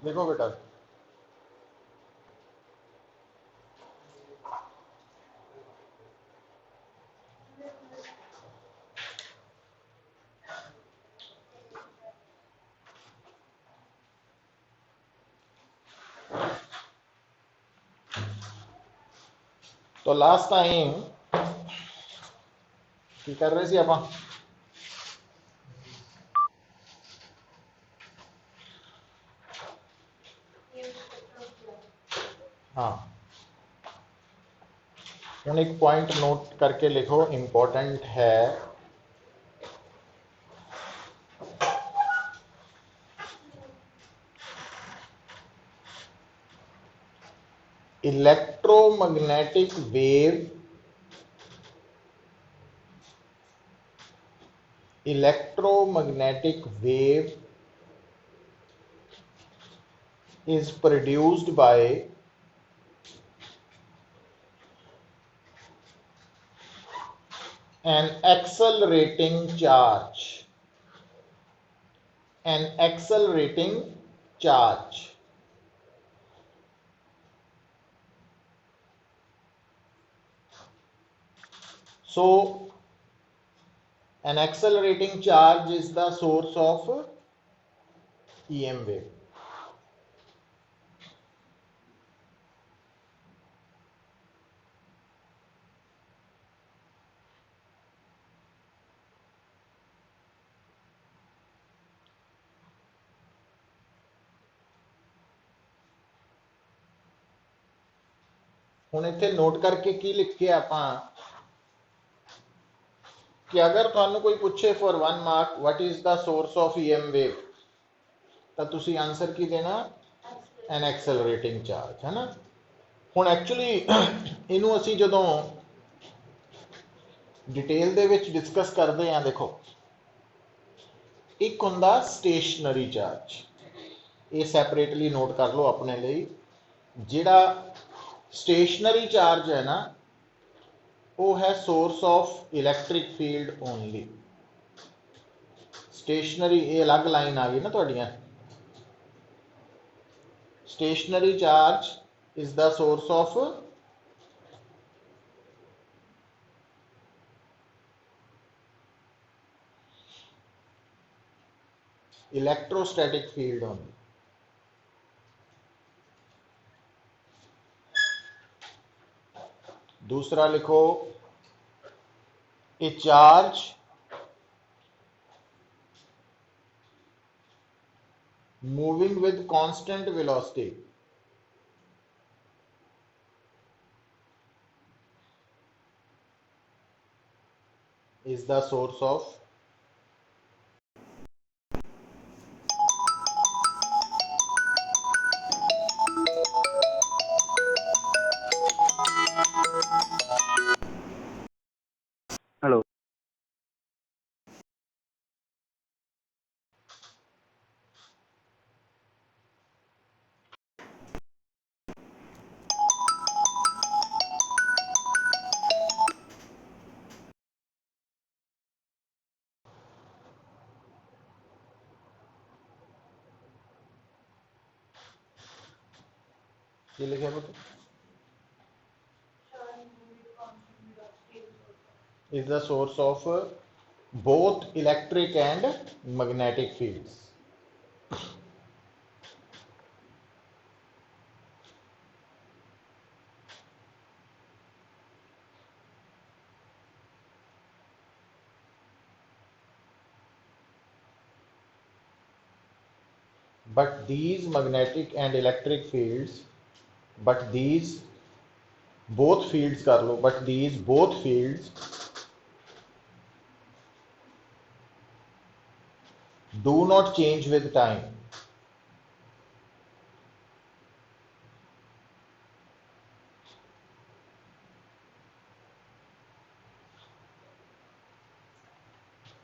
देखो बेटा, तो लास्ट टाइम की कर रहे सी आप? हाँ, हूँ एक पॉइंट नोट करके लिखो, इंपॉर्टेंट है। Electromagnetic wave, electromagnetic wave is produced by an accelerating charge, an accelerating charge. So an accelerating charge is the source of EM wave. हुण इत्थे नोट करके की लिखे आपां कि अगर तुहानू कोई पूछे for 1 mark what is the source of EM wave, तो तुसी आंसर की देना? एन एक्सेलरेटिंग चार्ज, है ना। हुण एक्चुअली इनू असी जदों डिटेल दे विच डिस्कस करते हैं, देखो एक हुंदा स्टेशनरी चार्ज, ये सैपरेटली नोट कर लो अपने लिए। जिहड़ा स्टेशनरी चार्ज है ना, वो है source of electric field only. Stationary ये अलग लाइन आ गई ना तुहाडियां। Stationary charge is the source of electrostatic field only. दूसरा लिखो, a charge moving with constant velocity is the source of hello. ये लिखे पुत्र, is the source of both electric and magnetic fields. But these magnetic and electric fields, but these both fields कर लो, but these both fields do not change with time.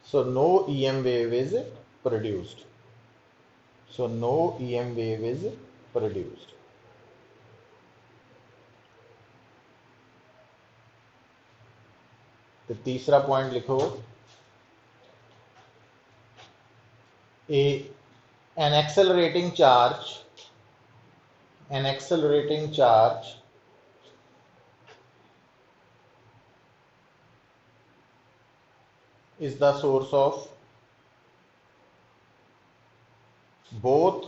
So no EM wave is produced. So no EM wave is produced. तो तीसरा point लिखो, an accelerating charge an accelerating charge is the source of both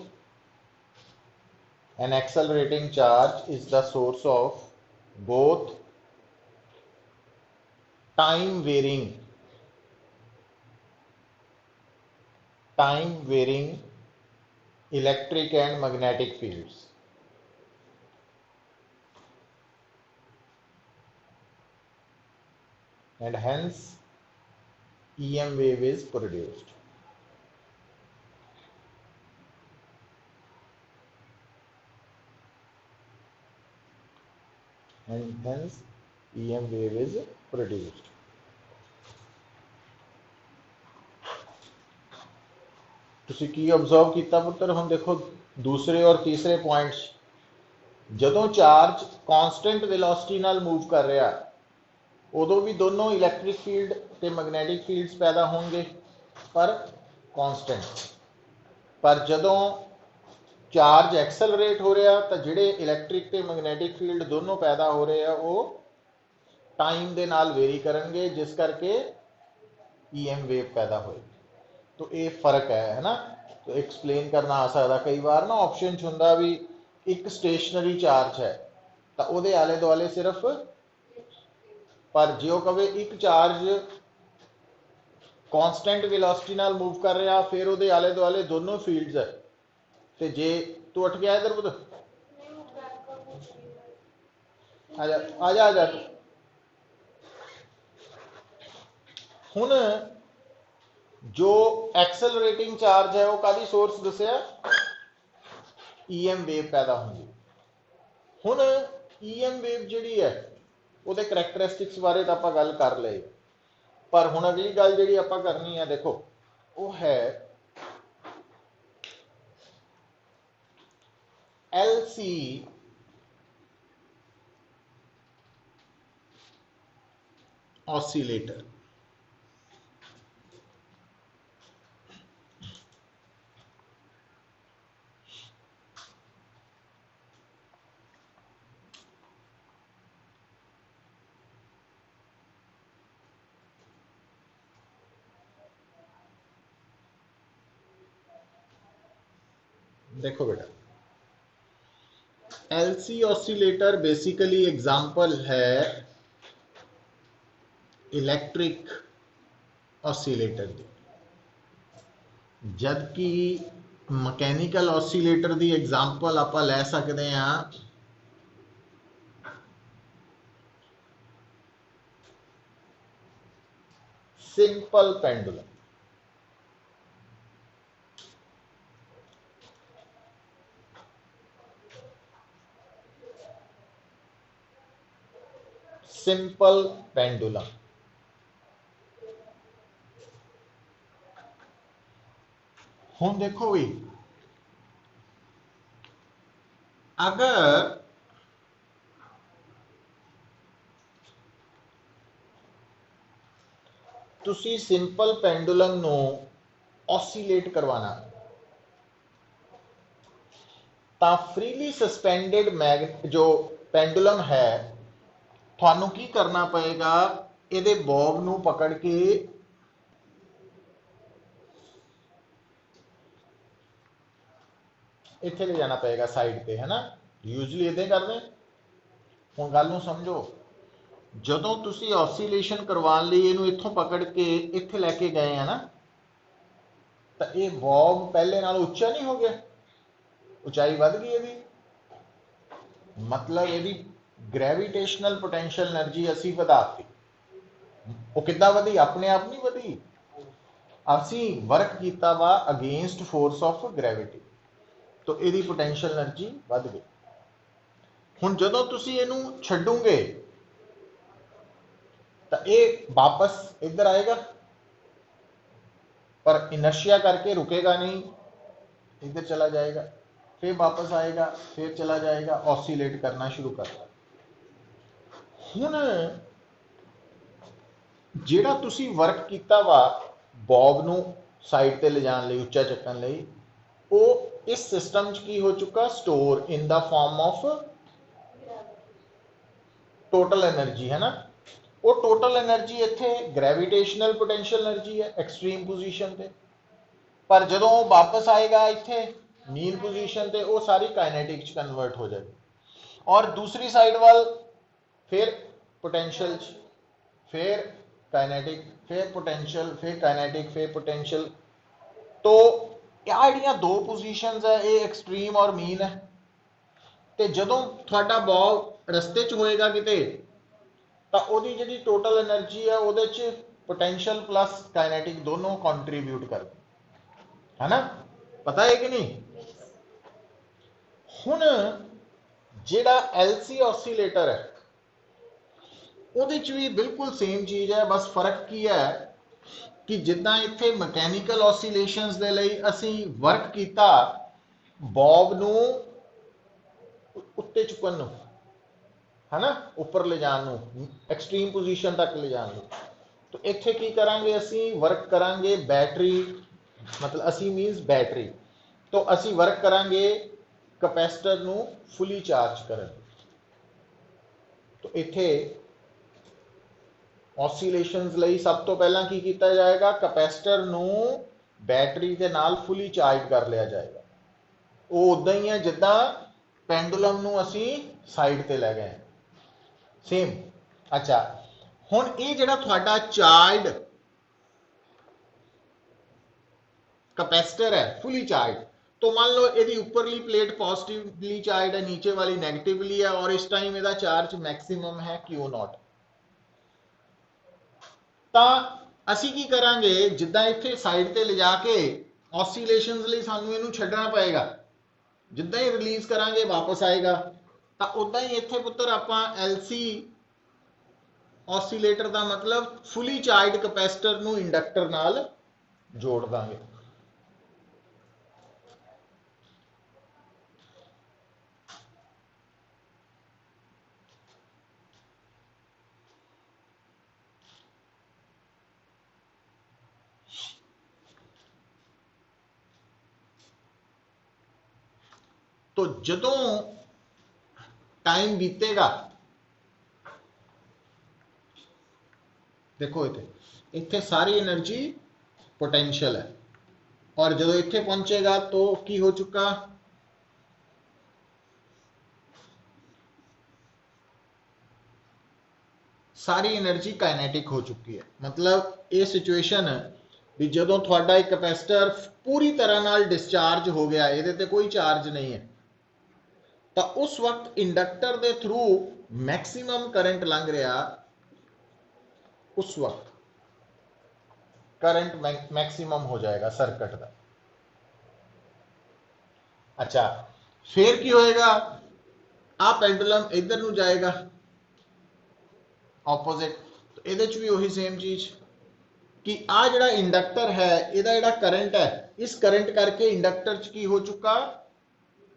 an accelerating charge is the source of both time varying electric and magnetic fields. And hence EM wave is produced. And hence EM wave is produced. ਤੁਸੀਂ ਕੀ observe ਕੀਤਾ ਪੁੱਤਰ? ਹੁਣ ਦੇਖੋ ਦੂਸਰੇ ਔਰ ਤੀਸਰੇ points, ਜਦੋਂ charge constant velocity ਨਾਲ ਮੂਵ ਕਰ ਰਿਹਾ ਉਦੋਂ ਵੀ ਦੋਨੋਂ ਇਲੈਕਟ੍ਰਿਕ ਫੀਲਡ ਤੇ ਮੈਗਨੈਟਿਕ ਫੀਲਡਸ ਪੈਦਾ ਹੋਣਗੇ ਪਰ ਕਾਂਸਟੈਂਟ। ਪਰ ਜਦੋਂ ਚਾਰਜ ਐਕਸਲਰੇਟ ਹੋ ਰਿਹਾ ਤਾਂ ਜਿਹੜੇ ਇਲੈਕਟ੍ਰਿਕ ਤੇ ਮੈਗਨੈਟਿਕ ਫੀਲਡ ਦੋਨੋਂ ਪੈਦਾ ਹੋ ਰਹੇ ਆ ਉਹ ਟਾਈਮ ਦੇ ਨਾਲ ਵੇਰੀ ਕਰਨਗੇ, ਜਿਸ ਕਰਕੇ EM ਵੇਵ ਪੈਦਾ ਹੋਏਗੀ। तो ये फर्क है ना। तो एक्सप्लेन करना आ सकता, कई बार ना ऑप्शन च हुंदा भी एक स्टेशनरी चार्ज है तो वो आले दुआले सिर्फ, पर जो कहे एक चार्ज कॉन्सटेंट वेलोसिटी नाल मूव कर रहा फिर वो आले दुआले दोनों फील्ड्स है। तो जे तू उठ गया इधर पुत, आजा आजा आजा। हुण जो एक्सलरेटिंग चार्ज है वो कादी सोर्स दसिया, EM वेव पैदा होंगी। हुण EM वेव जिहड़ी है उहदे करैक्टरिस्टिक्स बारे तो आपां गल कर लई, पर हुण अगली गल जिहड़ी आपां करनी है देखो वो है LC ऑसिलेटर। देखो बेटा, LC ऑसिलेटर बेसिकली एग्जाम्पल है इलैक्ट्रिक ऑसिलेटर की, जबकि मकैनिकल ऑसिलेटर की एग्जाम्पल आप लै सकते हैं सिंपल पेंडुलम। सिंपल पेंडुलम हुण देखो भी, अगर तुसी सिंपल पेंडुलम नू ऑसिलेट करवाना तो फ्रीली सस्पेंडेड जो पेंडुलम है थानू की करना पएगा, इहदे बॉब नू पकड़ के इत्थे ले जाना पएगा साइड पे, है ना। यूजली इदां करदे। हुण गल नू समझो, जदों तुसी ऑसिलेशन करवाउण लई इहनू इत्थों पकड़ के इत्थे लैके गए हैं ना, तो ये बॉब पहले नालों उच्चा नहीं हो गया, उचाई वध गई इहदी, मतलब इहदी ग्रेविटेशनल पोटेंशियल एनर्जी असी वधाती। वो किद्दां वधी? अपने आप नहीं वधी, असी वर्क किया वा अगेंस्ट फोर्स ऑफ ग्रेविटी, तो यदी पोटेंशियल एनर्जी वध गई। हुण जदों तुसी इहनू छड्डोगे तो ये वापस इधर आएगा, पर इनर्शिया करके रुकेगा नहीं, इधर चला जाएगा, फिर वापस आएगा, फिर चला जाएगा, ऑसिलेट करना शुरू कर देगा। हुण जिहड़ा तुसी वर्क किया वा बॉब नू साइड ते ले जाण लई, उच्चा चक्कण लई, वो इस सिस्टम च की हो चुका store in the form of total energy, है ना। वो टोटल एनर्जी इत्थे ग्रेविटेशनल पोटेंशियल एनर्जी है एक्सट्रीम पोजीशन ते, पर जदों वापस आएगा इत्थे मीन पोजीशन ते वो सारी काइनेटिक च कन्वर्ट हो जाएगी। और दूसरी साइड वाल फिर पोटेंशियल, फिर काइनेटिक, फिर पोटेंशियल, फिर काइनेटिक, फिर पोटेंशियल। तो क्या ਜਿਹੜੀਆਂ दो पोजीशंस है ये एक्सट्रीम और मीन है। ਤੇ ਜਦੋਂ ਤੁਹਾਡਾ ਬॉल ਰਸਤੇ 'ਚ ਹੋਏਗਾ ਕਿਤੇ ਤਾਂ ਉਹਦੀ ਜਿਹੜੀ ਟੋਟਲ એનર્ਜੀ ਹੈ ਉਹਦੇ 'ਚ पोटेंशियल प्लस काइनेटिक दोनों कंट्रीब्यूट करते है ना, पता है कि नहीं। हुण ਜਿਹੜਾ LC ऑसीलेटर है ਉਹਦੇ 'ਚ ਵੀ ਬਿਲਕੁਲ सेम चीज़ है, बस फर्क की है कि जिद्दां इत्थे मैकेनिकल ऑसीलेशंस दे लई असीं वर्क कीता बॉब नूं उत्ते चुकन नूं, है ना, ऊपर ले जाण नूं, एक्सट्रीम पोजीशन तक ले जाण नूं। तो इत्थे की करांगे असीं वर्क करांगे बैटरी, मतलब असीं मीनस बैटरी, तो असीं वर्क करांगे कैपेसिटर नूं फुली चार्ज करन। तो इत्थे ऑसीलेशंस लई सब तो पहला की किया जाएगा, कैपेसिटर नूं बैटरी के नाल फुली चार्ज कर लिया जाएगा। वो उदां ही है जिद्दां पेंडुलम नूं असीं साइड ते लै गए सेम। अच्छा हुण ये जिहड़ा तुहाडा चार्ज कैपेसिटर है फुली चार्ज, तो मान लो यदि उपरली प्लेट पॉजिटिवली चार्ज है, नीचे वाली नेगेटिवली है, और इस टाइम इसका चार्ज मैक्सिमम है Q0। ਤਾਂ ਅਸੀਂ ਕੀ ਕਰਾਂਗੇ, ਜਿੱਦਾਂ ਇੱਥੇ ਸਾਈਡ ਤੇ ਲਿਜਾ ਕੇ ऑसीलेशंस ਲਈ ਸਾਨੂੰ ਇਹਨੂੰ ਛੱਡਣਾ ਪਏਗਾ, ਜਿੱਦਾਂ ਹੀ ਰਿਲੀਜ਼ ਕਰਾਂਗੇ ਵਾਪਸ ਆਏਗਾ। ਤਾਂ ਉਦਾਂ ਹੀ ਇੱਥੇ ਪੁੱਤਰ ਆਪਾਂ LC ऑसीलेटर ਦਾ ਮਤਲਬ ਫੁੱਲੀ ਚਾਰਜਡ ਕੈਪੈਸਿਟਰ ਨੂੰ ਇੰਡਕਟਰ ਨਾਲ ਜੋੜ ਦਾਂਗੇ। तो जदों टाइम बीतेगा, देखो इत्थे सारी एनर्जी पोटेंशियल है, और जदों इत्थे पहुंचेगा तो की हो चुका, सारी एनर्जी काइनेटिक हो चुकी है। मतलब ये सिचुएशन भी जदों थोड़ा एक कैपेसिटर पूरी तरह नाल डिस्चार्ज हो गया, ये ते कोई चार्ज नहीं है, तो उस वक्त इंडक्टर के थ्रू मैक्सिमम करंट लंघ रहा, उस वक्त करंट मैक्सिमम हो जाएगा सर्किट का। अच्छा फिर की होएगा, आ पेंडुलम इधर नूं जाएगा ऑपोजिट, तो ये भी वही सेम चीज कि आ जिहड़ा इंडक्टर है इहदा जिहड़ा करंट है, इस करंट करके इंडक्टर च की हो चुका,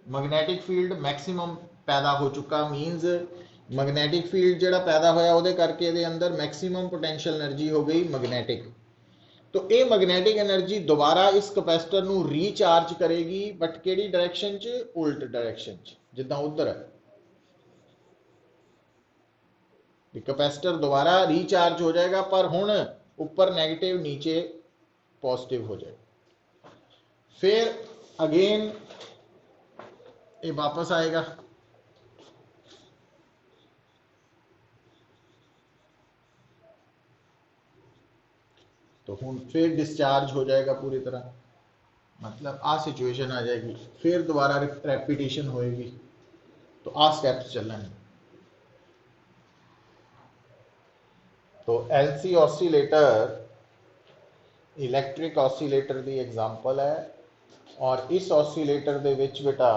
मैग्नैटिक फील्ड मैक्सिमम पैदा हो चुका। मीनस मैग्नैटिक फील्ड जिहड़ा पैदा होया उहदे करके इहदे अंदर मैक्सिमम पोटेंशियल एनर्जी हो गई मैग्नैटिक। तो ये मैग्नैटिक एनर्जी दोबारा इस कैपेसिटर नूं रीचार्ज करेगी, बट किहड़ी डायरेक्शन च, उल्ट डायरेक्शन च, जिद्दां उधर है। कैपेसिटर दोबारा रीचार्ज हो जाएगा, पर हुण ऊपर नेगेटिव नीचे पॉजिटिव हो जाएगा। फिर अगेन ये वापस आएगा, तो हुण फिर डिस्चार्ज हो जाएगा पूरी तरह, मतलब आ सिचुएशन आ जाएगी। फिर दोबारा रेपिटेशन होएगी, तो आ स्टेप्स चलेंगे। तो LC ऑसीलेटर इलैक्ट्रिक ऑसीलेटर की एग्जाम्पल है, और इस ऑसीलेटर दे विच बेटा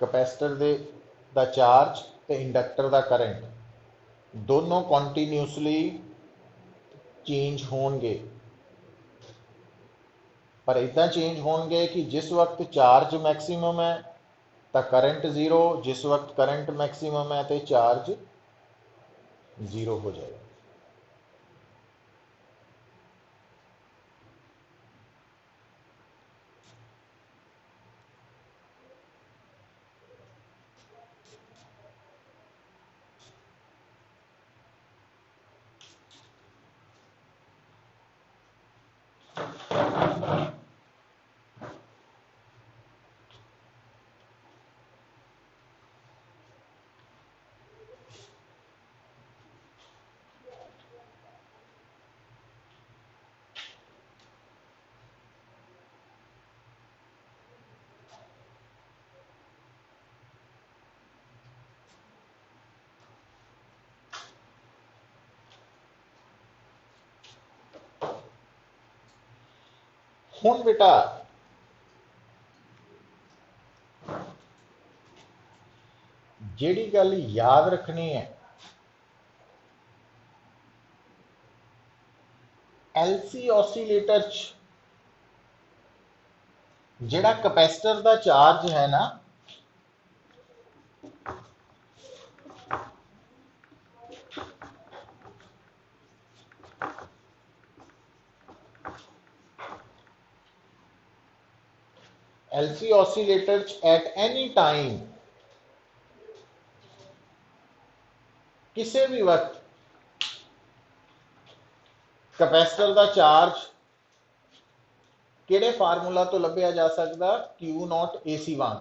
कैपेसिटर दा चार्ज ते इंडक्टर दा करंट दोनों कॉन्टीन्यूसली चेंज होंगे, पर इतना चेंज होंगे कि जिस वक्त चार्ज मैक्सिमम है तो करंट जीरो, जिस वक्त करंट मैक्सिमम है तो चार्ज जीरो हो जाएगा। हुण बेटा जिहड़ी गल याद रखनी है, एलसी ऑसीलेटर च जिहड़ा कैपेसिटर दा चार्ज है ना, एलसी ऑसीलेटर च एट एनी टाइम किसी भी वक्त कैपेसिटर का चार्ज किहड़े फार्मूला तो लभ्या जा सकता, Q नॉट AC1,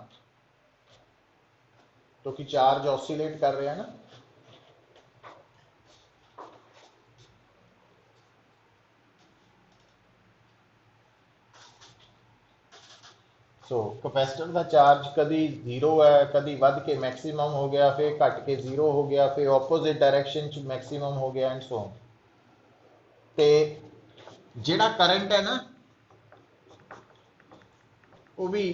क्योंकि चार्ज ऑसीलेट कर रहा है ना। सो कैपेसिटर का चार्ज कभी जीरो है, कभी वध के मैक्सिमम हो गया, फिर घट के जीरो हो गया, फिर ऑपोजिट डायरेक्शन च मैक्सिमम हो गया एंड सो ऑन। ते जिहड़ा करंट है ना, वो भी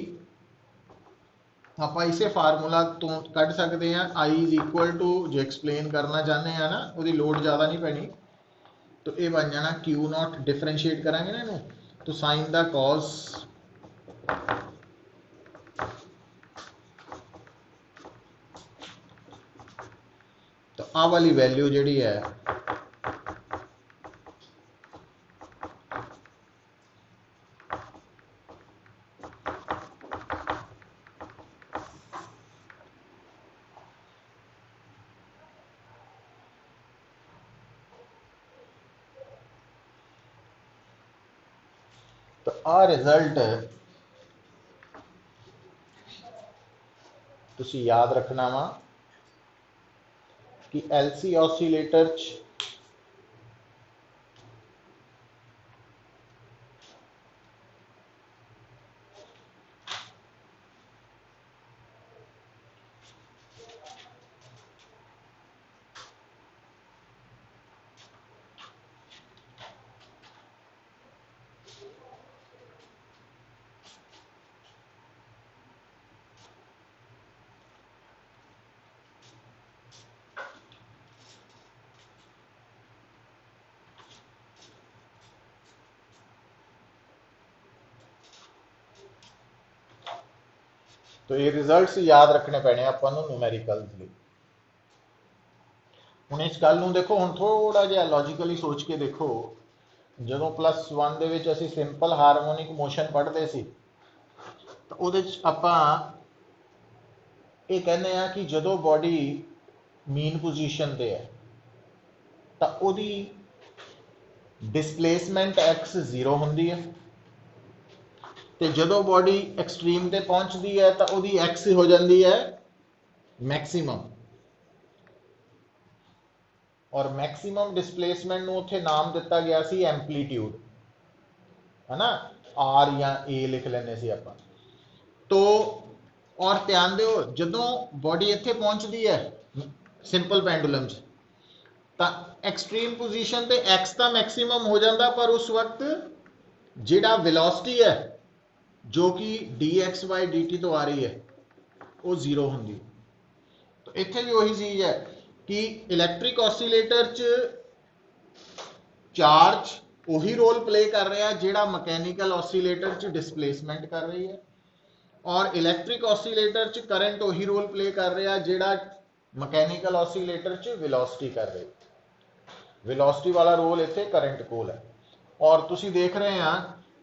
आप इसे फार्मूला तो कढ़ सकते हैं, I इज इक्वल टू जो एक्सप्लेन करना चाहते हैं ना, वो लोड ज़्यादा नहीं पैनी, तो ये बन जाना Q नॉट, डिफरेंशिएट करांगे ना इन्हें, तो साइन द कॉस तो आ वाली वैल्यू जिहड़ी है तो आ रिजल्ट तुसी याद रखना वा कि एलसी ऑसीलेटर च तो ये रिजल्ट्स याद रखने पैने आपां नूं न्यूमेरिकल्स लई। हुण इस गल नूं देखो, हुण थोड़ा जिहा लॉजिकली सोच के देखो, जदों +1 दे विच असीं सिंपल हारमोनिक मोशन पढ़दे सी, तो उहदे च आपां ये कहने आ कि जदों बॉडी मीन पोजीशन ते है तो उहदी डिसप्लेसमेंट एक्स 0 हुंदी है, तो जदों बॉडी एक्सट्रीम ते पहुंचती है तो उहदी एक्स हो जाती है मैक्सिमम, और मैक्सिमम डिसप्लेसमेंट नूं उत्थे नाम दिता गया सी एंपलीट्यूड, है ना, आर या ए लिख लेने सी आपां। तो और ध्यान दो, जदों बॉडी इत्थे पहुंचती है सिंपल पेंडुलम च, तो एक्सट्रीम पोजीशन ते एक्स का मैक्सिमम हो जाता, पर उस वक्त जिहड़ा वेलोसिटी है जो कि dx/dt तो आ रही है वो 0 होंगी। तो इत्थे भी वही चीज है कि इलैक्ट्रिक ऑसीलेटर च चार्ज वही रोल प्ले कर रहा है जिहड़ा मैकेनिकल ऑसीलेटर च डिसप्लेसमेंट कर रही है, और इलैक्ट्रिक ऑसीलेटर च करंट वही रोल प्ले कर रहा है जिहड़ा मैकेनिकल ऑसीलेटर च वेलोसिटी कर रही है। वेलोसिटी वाला रोल इत्थे करंट कोल है, और तुसी देख रहे हैं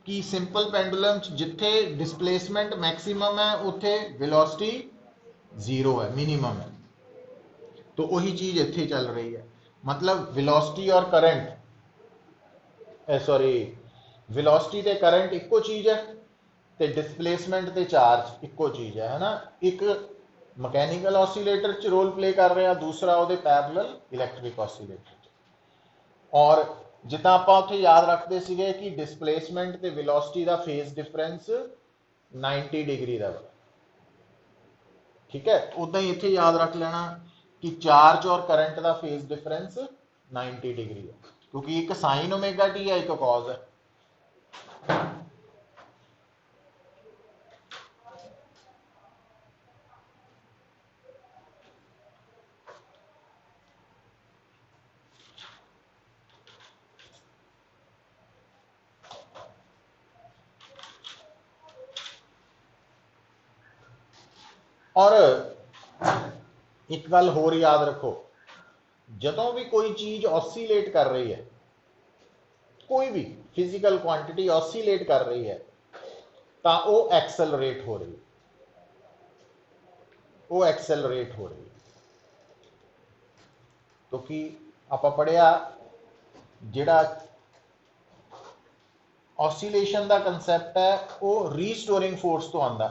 कि सिंपल पेंडुलम जिथे डिसप्लेसमेंट मैक्सिमम है उत्थे वेलोसिटी 0 है, मिनिमम है। तो वही चीज इत्थे चल रही है, मतलब वेलोसिटी और करंट, सॉरी वेलोसिटी ते करंट इक्को चीज है, ते डिसप्लेसमेंट ते चार्ज इक्को चीज है ना। एक मैकेनिकल ऑसीलेटर च रोल प्ले कर रहा, दूसरा उहदे पैरेलल इलैक्ट्रिक ऑसीलेटर। और जितना आप उत्थे याद रखते सीगे कि डिसप्लेसमेंट ते वेलोसिटी का फेज डिफरेंस 90 डिग्री का, ठीक है, उदा ही इत्थे याद रख लेना कि चार्ज और करंट का फेज डिफरेंस 90 डिग्री है, क्योंकि एक साइन ओमेगा टी है, एक कॉज है। और एक गल होर याद रखो, जदों भी कोई चीज ऑसीलेट कर रही है, कोई भी फिजिकल क्वांटिटी ऑसीलेट कर रही है, तो वो एक्सेलरेट हो रही है, वो एक्सेलरेट हो रही है। क्योंकि आपां पढ़िया जिहड़ा ऑसीलेशन का कंसैप्ट है वो रीस्टोरिंग फोर्स तो आंदा,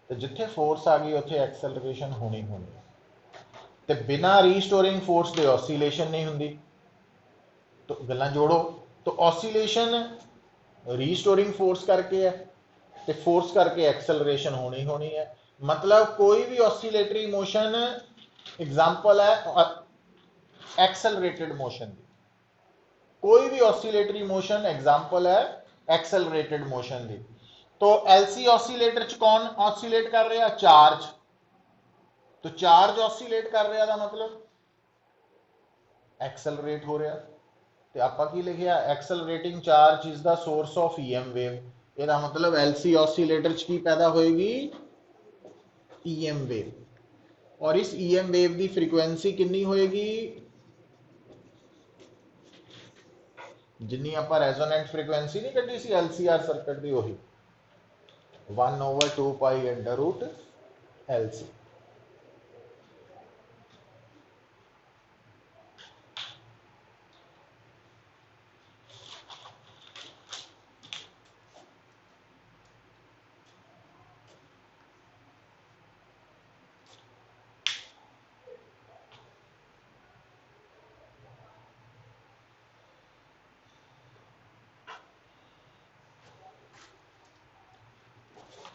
तो जिथे फोर्स आ गई उत्थे एक्सेलरेशन होनी होनी, तो बिना रीस्टोरिंग फोर्स के ऑसीलेशन नहीं होंगी। तो गल्लां जोड़ो, तो ऑसीलेशन रीस्टोरिंग फोर्स करके है, तो फोर्स करके एक्सेलरेशन होनी होनी है। मतलब कोई भी ऑसीलेटरी मोशन एग्जाम्पल है एक्सेलरेटेड मोशन की, कोई भी ऑसीलेटरी मोशन एग्जाम्पल है एक्सेलरेटेड मोशन की। तो एलसी ऑसीलेटर च कौन ऑसीलेट कर रहा? चार्ज। तो चार्ज ऑसीलेट कर रहा, मतलब एक्सेलरेट हो रहा। तो आपां की लिखिया, accelerating charge is the source of EM wave. ਇਹਦਾ मतलब एलसी ऑसीलेटर च की पैदा होएगी? EM wave. और इस ईएम वेव की फ्रीक्वेंसी कितनी होएगी? जिन्नी आपां रेजोनेंट फ्रीक्वेंसी नहीं कढ़ी सी एलसीआर सर्किट की, वही 1/2 पाई अंडर रूट एलसी।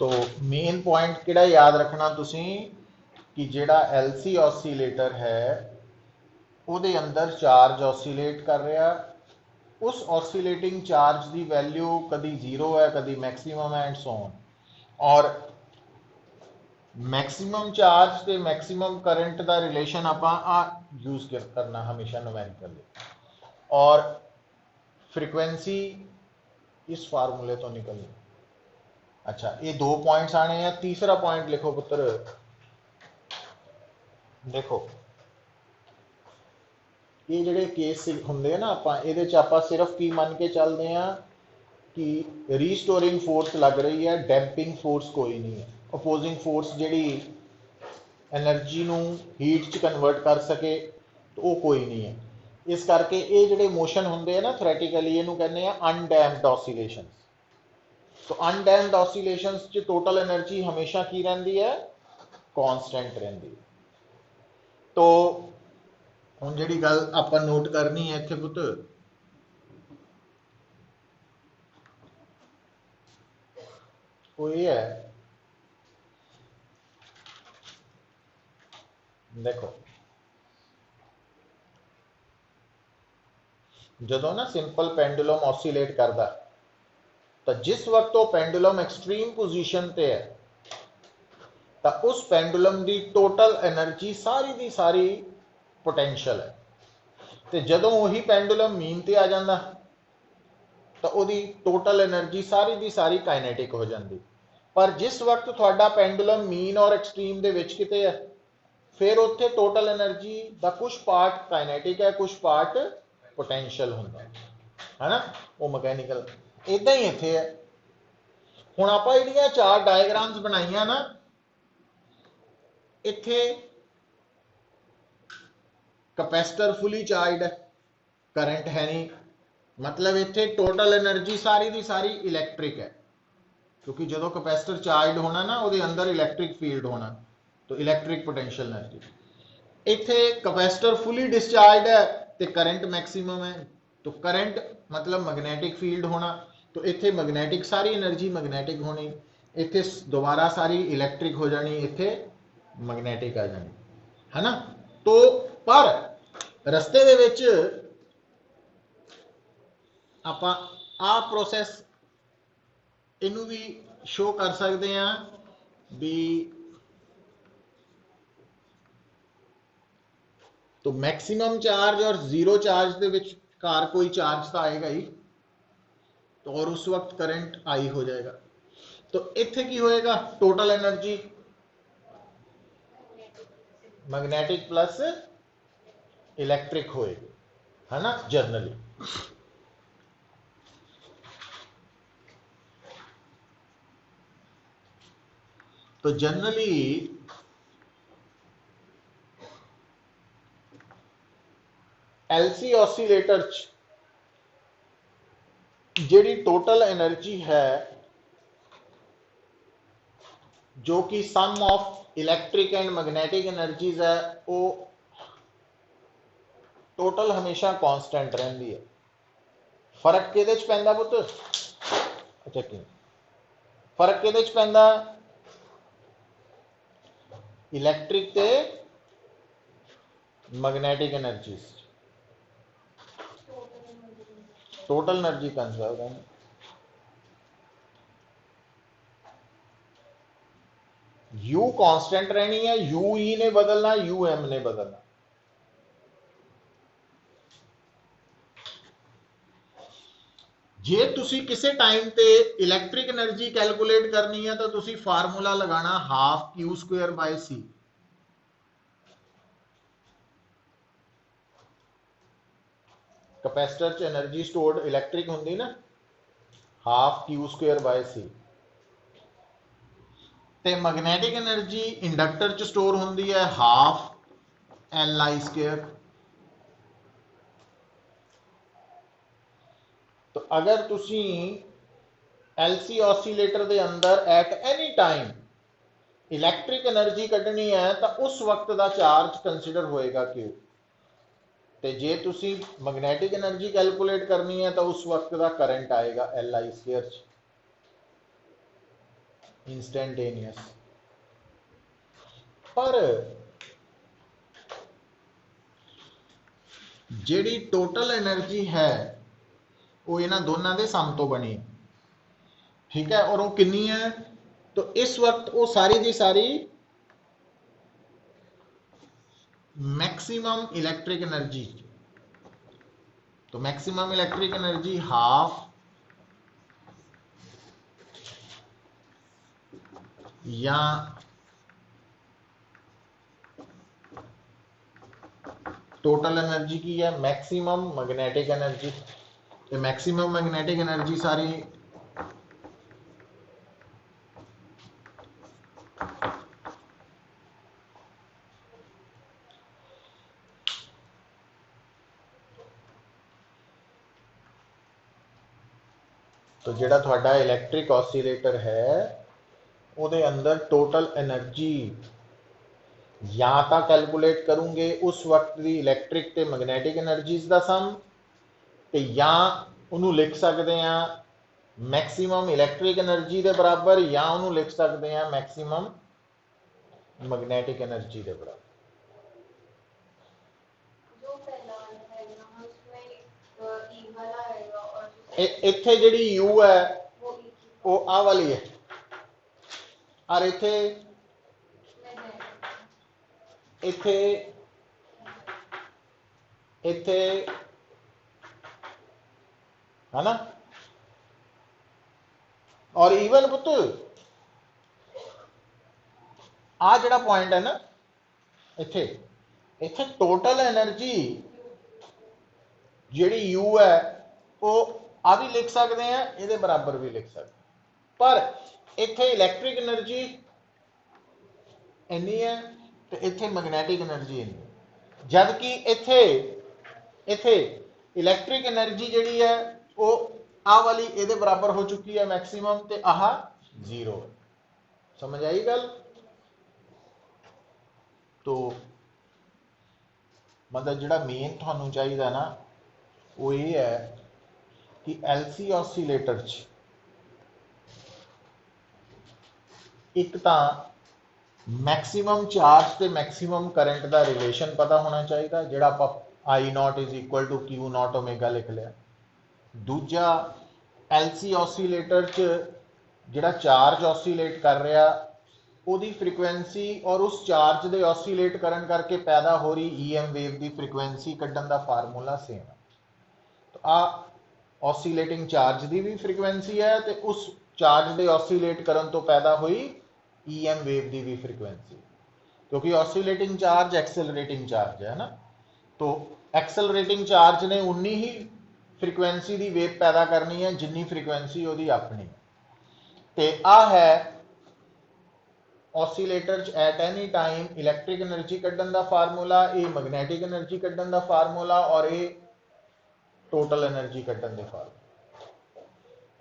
तो मेन पॉइंट किहड़ा याद रखना तुसी कि जिहड़ा एलसी ऑसीलेटर है उहदे अंदर चार्ज ऑसीलेट कर रहा, उस ऑसीलेटिंग चार्ज की वैल्यू कभी 0 है, कभी मैक्सीमम है एंड सो ऑन। और मैक्सीमम चार्ज ते मैक्सीमम करंट का रिलेशन आपां यूज करना हमेशा नोमेनकल, और फ्रीक्वेंसी इस फार्मूले तो निकलनी। अच्छा, ये 2 पॉइंट्स आने हैं। तीसरा पॉइंट लिखो पुत्र, देखो ये जिहड़े केस हुंदे हैं ना, आपां सिर्फ की मन के चलते हैं कि रीस्टोरिंग फोर्स लग रही है, डैंपिंग फोर्स कोई नहीं है। अपोजिंग फोर्स जिहड़ी एनर्जी नूं हीट च कन्वर्ट कर सके तो वो कोई नहीं है। इस करके ये जिहड़े मोशन हुंदे हैं ना थ्योरेटिकली, इहनूं कहंदे आ अनडैम्प्ड ऑसीलेशंस। तो अनडैम्प्ड ऑसीलेशंस च टोटल एनर्जी हमेशा की रहिंदी है? कॉन्स्टेंट रहिंदी है। तो हुण जिहड़ी गल आपां नोट करनी है इत्थे पुत्त, वो ये है, देखो जदों ना सिंपल पेंडुलम ऑसीलेट करदा, तो जिस वक्त वो पेंडुलम एक्सट्रीम पोजीशन ते है, तो उस पेंडुलम की टोटल एनर्जी सारी दी सारी पोटेंशियल है। तो जदों वही पेंडुलम मीन ते आ जाता, तो वही टोटल एनर्जी सारी दी सारी काइनेटिक हो जाती। पर जिस वक्त थोड़ा पेंडुलम मीन और एक्सट्रीम दे विच किते है, फिर उत्थे टोटल एनर्जी का कुछ पार्ट काइनेटिक है, कुछ पार्ट पोटेंशियल होंदा है ना, वो मैकेनिकल। इदां ही इत्थे है। हुण आपां जिहड़ियां 4 डायग्राम्स बनाईयां ना, इत्थे कैपेसिटर फुली चार्जड है, करंट है नहीं, मतलब इत्थे टोटल एनर्जी सारी दी सारी इलैक्ट्रिक है, क्योंकि जो कैपेसिटर चार्जड होना ना वो अंदर इलैक्ट्रिक फील्ड होना, तो इलैक्ट्रिक पोटेंशियल एनर्जी। इत्थे कैपेसिटर फुली डिस्चार्ज है तो करंट मैक्सिमम है, तो करंट मतलब मैग्नेटिक फील्ड होना, तो इत्थे मैग्नेटिक सारी एनर्जी मैग्नेटिक होनी, इत्थे दोबारा सारी इलैक्ट्रिक हो जानी, इत्थे मैग्नेटिक आ जानी, है ना। तो पर रस्ते दे विच आपां आ प्रोसैस इनू भी शो कर सकते हैं भी, तो मैक्सिमम चार्ज और जीरो चार्ज के विचकार कोई चार्ज तो आएगा ही, तो और उस वक्त करंट आई हो जाएगा। तो इत्थे की होएगा? Total energy magnetic plus electric होएगी, है ना, जनरली। तो जनरली एलसी ऑसीलेटर जिहड़ी टोटल एनर्जी है जो कि sum of electric and magnetic energies है, वो टोटल हमेशा कांस्टेंट रहिंदी है। फर्क किहदे च पैंदा पुत्त? अच्छा, कि फर्क किहदे च पैंदा? इलैक्ट्रिक ते magnetic energies. Total energy conserve है। यू कांस्टेंट रहनी है, यू ई ने बदलना, यू एम ने बदलना। जे तुसी किसी टाइम ते इलैक्ट्रिक एनर्जी कैलकुलेट करनी है तो तुसी फार्मूला लगाना half Q square by C. Capacitor च एनर्जी स्टोर्ड इलैक्ट्रिक होंगी ना, half Q square by C. ते मैग्नेटिक एनर्जी इंडक्टर च स्टोर होंगी है हाफ एल आई स्क्वायर। तो अगर तुसी एलसी ऑसीलेटर दे अंदर at any time electric energy कढ़नी है तो उस वक्त का चार्ज कंसीडर होएगा क्यू। ते जे तुसी मैग्नेटिक एनर्जी कैलकुलेट करनी है तो उस वक्त का करंट आएगा एल आई स्क्वायर इंस्टेंटेनियस। पर जिहड़ी टोटल एनर्जी है वो इन्हां दोनों के सम तो बनी, ठीक है, और वो कितनी है? तो इस वक्त वो सारी की सारी मैक्सिमम इलैक्ट्रिक एनर्जी, तो मैक्सिमम इलैक्ट्रिक एनर्जी हाफ या टोटल एनर्जी की है मैक्सिमम मैग्नेटिक एनर्जी। तो मैक्सिमम मैग्नेटिक एनर्जी सारी तो जिहड़ा तुहाडा इलैक्ट्रिक ऑसीलेटर है उहदे अंदर टोटल एनर्जी या तो कैलकुलेट करूंगे उस वक्त की इलैक्ट्रिक ते मैग्नेटिक एनर्जीज का सम, ते या उन्होंने लिख सकते हैं मैक्सिमम इलैक्ट्रिक एनर्जी के बराबर, या उन्होंने लिख सकते हैं मैक्सिमम मैग्नेटिक एनर्जी के बराबर। इत्थे जिहड़ी यू है वो आ वाली है, और इत्थे इत्थे इत्थे है ना। और ईवन पुत्त आ जिहड़ा पॉइंट है ना, इत्थे इत्थे टोटल एनर्जी जिहड़ी यू है वो आ भी लिख सकते हैं, ये बराबर भी लिख सकते, पर इत्थे इलैक्ट्रिक एनर्जी इन्नी है तो इत्थे मैग्नेटिक एनर्जी इन्नी, जबकि इत्थे इत्थे इलैक्ट्रिक एनर्जी जिहड़ी है वो आ वाली ये बराबर हो चुकी है मैक्सिमम, ते आह जीरो है। समझ आई गल? तो मतलब जिहड़ा मेन तुहानू चाहिए ना वो ये है कि एलसी ऑसीलेटर एक तो मैक्सिमम चार्ज ते मैक्सिमम करंट का रिलेशन पता होना चाहिए, जिहड़ा आप I naught is equal to Q naught omega लिख लिया। दूजा एलसी ऑसीलेटर जिहड़ा चार्ज ऑसीलेट कर रहा ਉਹਦੀ फ्रीकुएंसी और उस चार्ज के ऑसीलेट करन करके पैदा हो रही ईएम वेव की फ्रीकुएंसी कढ़न का फार्मूला सेम है। तो आ ऑसीलेटिंग चार्ज की भी फ्रीकुएंसी है तो उस चार्ज के ऑसीलेट करन तो पैदा हुई ईएम वेव की भी फ्रीकुएंसी। क्योंकि ऑसिलेटिंग चार्ज एक्सेलरेटिंग चार्ज है ना। तो एक्सेलरेटिंग चार्ज ने उन्नी ही फ्रीक्वेंसी की वेव पैदा करनी है जिन्नी फ्रीक्वेंसी ਉਹਦੀ अपनी। ਤੇ आ है oscillator eight any time electric energy ਕੱਢਣ ਦਾ फार्मूला, ये मैग्नेटिक एनर्जी ਕੱਢਣ ਦਾ फार्मूला और ये टोटल एनर्जी ਕੱਢਣ ਦੇ फार्मूला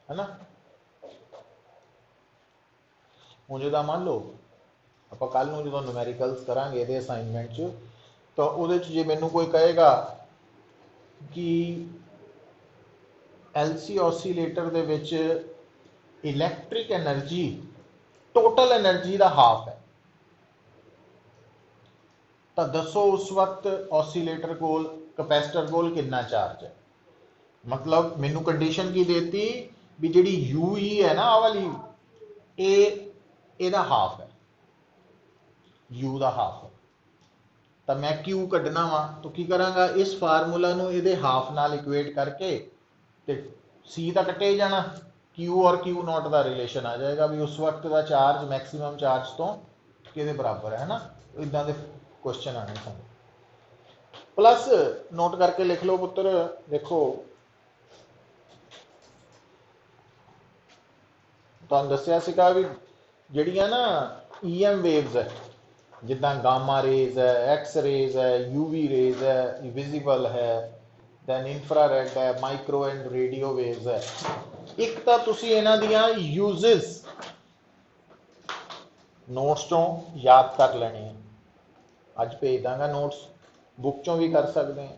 है ना। ਹੁਣ ਜਿਹਦਾ ਮੰਨ ਲਓ ਆਪਾਂ ਕੱਲ ਨੂੰ ਜਦੋਂ ਨੂਮੈਰੀਕਲਸ ਕਰਾਂਗੇ ਇਹਦੇ ਅਸਾਈਨਮੈਂਟ 'ਚ, ਤਾਂ ਉਹਦੇ 'ਚ ਜੇ ਮੈਨੂੰ ਕੋਈ ਕਹੇਗਾ ਕਿ LC ऑसीलेटर ਦੇ ਵਿੱਚ इलैक्ट्रिक एनर्जी टोटल एनर्जी का हाफ है, तो दसो उस वक्त ऑसीलेटर कोल कैपेसिटर कोल कितना चार्ज है। मतलब मैनू कंडीशन की देती भी जी यू ई है ना आ वाली एदा हाफ है, यू का हाफ है, तो मैं क्यू कढ़ना वा तो की करांगा इस फार्मूला नू इहदे हाफ नाल इक्वेट करके ते सी तो कटे ही जाना, क्यू और क्यू नॉट का रिलेशन आ जाएगा भी उस वक्त का चार्ज मैक्सिमम चार्ज तो किहदे बराबर है ना। इदां दे क्वेश्चन आने सन। प्लस नोट करके लिख लो पुत्र, देखो तुहानूं दस्सिया सीगा भी जिहड़ियां ना EM वेव्स है, जिद्दां गामा रेज है, एक्स रेज है, यूवी रेज है, विजिबल है, दैन इंफ्रारेड है, माइक्रो एंड रेडियो वेव्स है। एक तो तुसी इन्हां दियां यूजेस नोट्स चों याद कर लेने हैं, अज भेज दांगा नोट्स, बुक चों भी कर सकते हैं।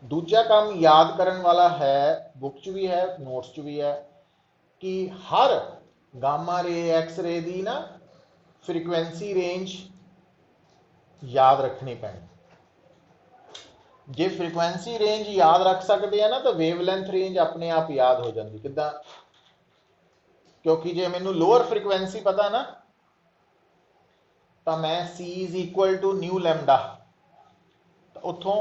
दूजा काम याद करन वाला है, बुक च भी है नोट्स च भी है, कि हर गामा रे एक्स रे दी ना फ्रीक्वेंसी रेंज याद रखनी पैनी। जे फ्रीक्वेंसी रेंज याद रख सकते हैं ना तो वेवलेंथ रेंज अपने आप याद हो जाती। किद्दां? क्योंकि जे मैनू लोअर फ्रीक्वेंसी पता ना तो मैं C is equal to nu lambda, तो उतों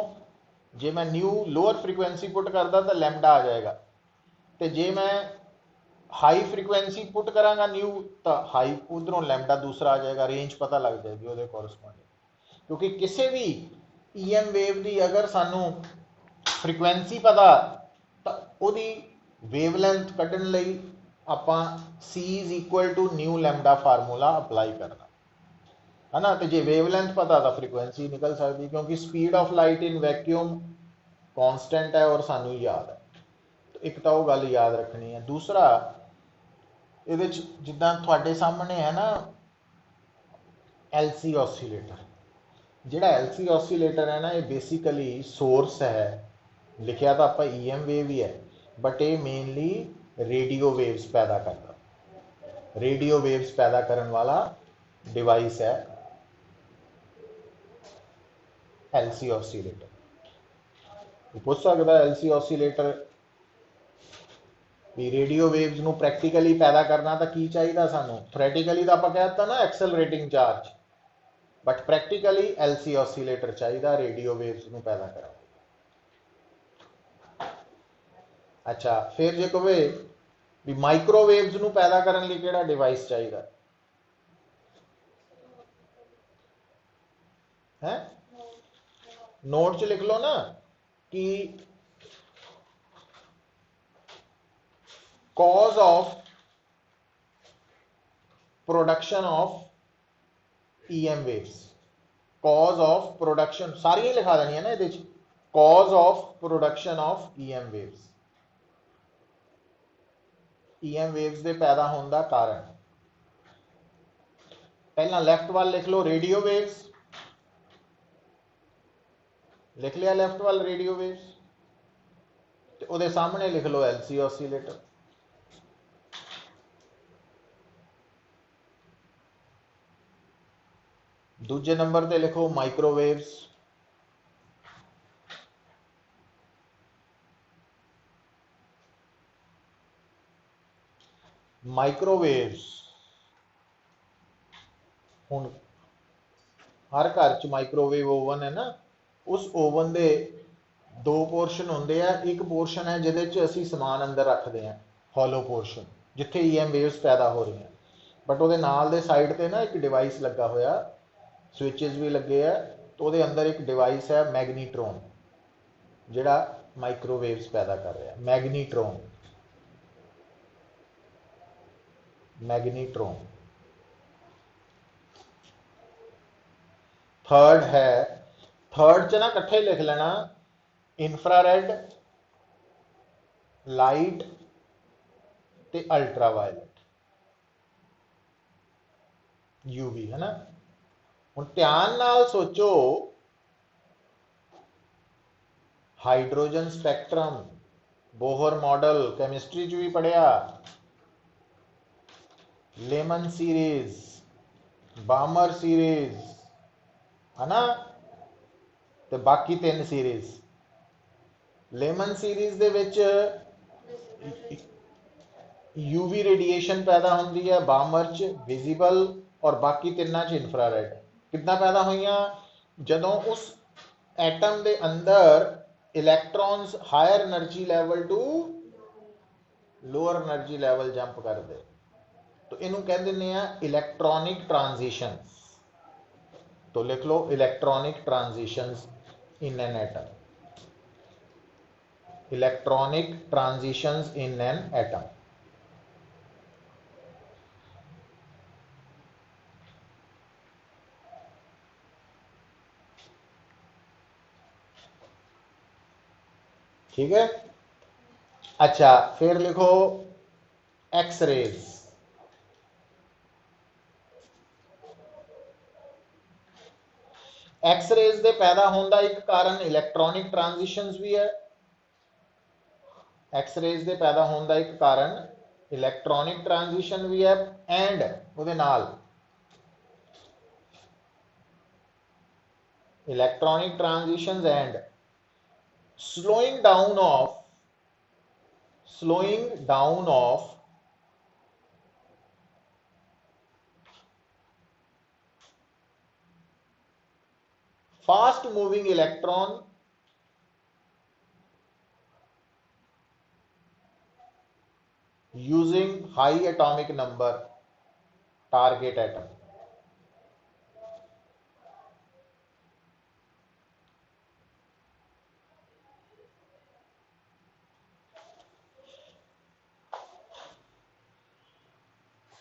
जे मैं न्यू लोअर फ्रीक्वेंसी पुट करता तो लैम्डा आ जाएगा, तो जे मैं हाई फ्रीक्वेंसी पुट करांगा न्यू तो हाई उधरों लैम्डा दूसरा आ जाएगा, रेंज पता लग जाएगी वो कोरस्पोंडिंग। क्योंकि किसी भी EM वेव की अगर सानू फ्रीक्वेंसी पता तो वही वेवलेंथ कढ़न लई आपां C is equal to nu lambda formula apply करना है ना। तो जे वेवलेंथ पता तो फ्रीक्वेंसी निकल सकती, क्योंकि speed of light in vacuum constant है और सानू याद है। तो एक तो वो गल याद रखनी है। दूसरा ये जिद्दां तुहाडे सामने है ना LC ऑसीलेटर, जिहड़ा LC ऑसीलेटर है ना ये बेसिकली सोर्स है, लिखिया तो आप EM वेव ही है, बट ये मेनली रेडियो वेव्स पैदा करता, रेडियो वेव्स पैदा करने वाला डिवाइस है LC ऑसीलेटर। पूछ सकता LC ऑसीलेटर भी रेडियो वेव्स नू प्रैक्टिकली पैदा करना तो की चाहिए सानू। थ्योरेटिकली तो आप कह दिता ना accelerating charge, but practically LC oscillator चाहिए रेडियो वेव्स नू पैदा करना। अच्छा, फिर जे कहे भी माइक्रोवेव्स नू पैदा करने लिए किहड़ा डिवाइस चाहिए है, नोट च लिख लो ना कि cause of production of EM waves, cause of production सारियां लिखा देनी है ना ये, cause of production of EM waves, EM waves के पैदा होने का कारण। पहला लैफ्ट वाल लिख लो रेडियो वेव्स, लिख लिया लैफ्ट वाल रेडियो वेव्स, तो उहदे सामने लिख लो LC ऑसीलेटर। दूजे नंबर पे लिखो माइक्रोवेव्स, माइक्रोवेव्स हुण हर घर च माइक्रोवेव ओवन है ना, उस ओवन के दो पोर्शन होंगे हैं। एक पोर्शन है जिहदे असीं समान अंदर रखते हैं, हॉलो पोर्शन जिथे EM वेव्स पैदा हो रही हैं, बट वो नाल दे साइड ते ना एक डिवाइस लगा होया स्विचेस भी लगे है, तो ਉਹਦੇ अंदर एक डिवाइस है मैग्नीट्रॉन ਜਿਹੜਾ माइक्रोवेव्स पैदा कर रहा है। मैग्नीट्रॉन थर्ड है, थर्ड च ना इकट्ठे लिख लेना इंफ्रारेड, लाइट ते अल्ट्रावायलेट, यूवी है ना। हुण ध्यान नाल सोचो, hydrogen spectrum, Bohr model chemistry च भी पढ़िया, लेमन सीरीज, बामर सीरीज है ना, ते बाकी 3 सीरीज। लेमन सीरीज दे विच यूवी रेडिएशन पैदा होंदी है, बामर च विजिबल और बाकी 3 च इंफ्रारेड। कितना पैदा हुई जदों उस एटम दे अंदर electrons higher energy level to lower energy level jump कर दे, तो इनू कह दिंदे आ इलैक्ट्रॉनिक ट्रांजिशंस। तो लिख लो electronic transitions in an atom, electronic transitions in an atom. ठीक है। अच्छा, फिर लिखो एक्सरेज। एक्सरेज दे पैदा होने का एक कारण इलैक्ट्रॉनिक ट्रांजिशंस भी है। एक्सरेज दे पैदा होने का एक कारण इलैक्ट्रॉनिक ट्रांजिशन भी है, एंड उहदे नाल electronic transitions and slowing down of fast moving electron using high atomic number target atom।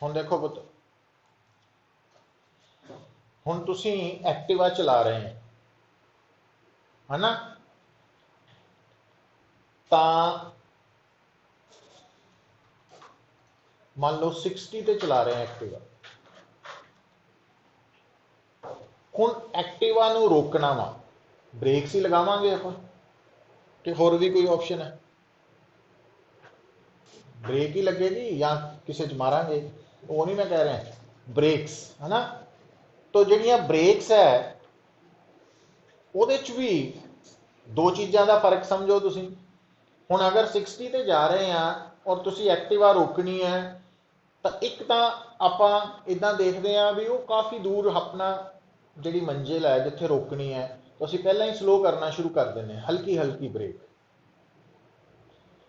हुण देखो पुत, हुण तुसी एक्टिवा चला रहे हैं है ना, तां मान लो 60 ते चला रहे हैं एक्टिवा। हुण एक्टिवा नूं रोकना वा, ब्रेक्स ही लगावांगे आपां कि होर भी कोई ऑप्शन है? ब्रेक ही लगेगी या किसी च मारांगे, वो नहीं मैं कह रहा, ब्रेक्स है ना। तो जिहड़ियां ब्रेक्स है ਉਹਦੇ 'ਚ भी 2 चीज़ों का फर्क समझो तुसी। हुण अगर 60 ते जा रहे हैं और तुसी एक्टिवा रोकनी है, तो एक तो आपां इदां देखते हैं भी वो काफ़ी दूर अपना जिहड़ी मंजिल है जिथे रोकनी है, तो असीं पहलां ही स्लो करना शुरू कर देंगे, हल्की हल्की ब्रेक।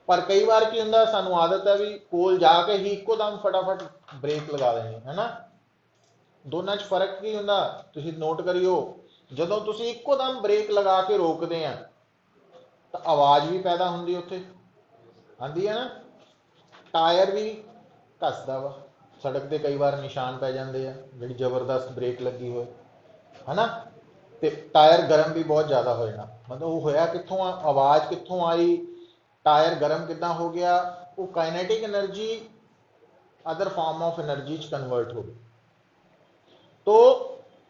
पर कई बार की हुंदा, सानू आदत है भी कोल जाके ही इक्को दम फटाफट ब्रेक लगा देनी है ना। दोनों च फर्क की हुंदा तुसीं नोट करियो, जदों तुसीं इक्को दम ब्रेक लगा के रोकदे हैं तो आवाज़ भी पैदा हुंदी उत्थे आंदी है ना, टायर भी घसदा वा, सड़क ते कई बार निशान पै जांदे आ जिहड़ी जबरदस्त ब्रेक लगी होए है ना, ते टायर गर्म भी बहुत ज़्यादा हो जाना। मतलब वो होया कित्थों, आवाज़ कित्थों आई, टायर गर्म किदां हो गया, वो kinetic energy other form of energy च कन्वर्ट हो गई। तो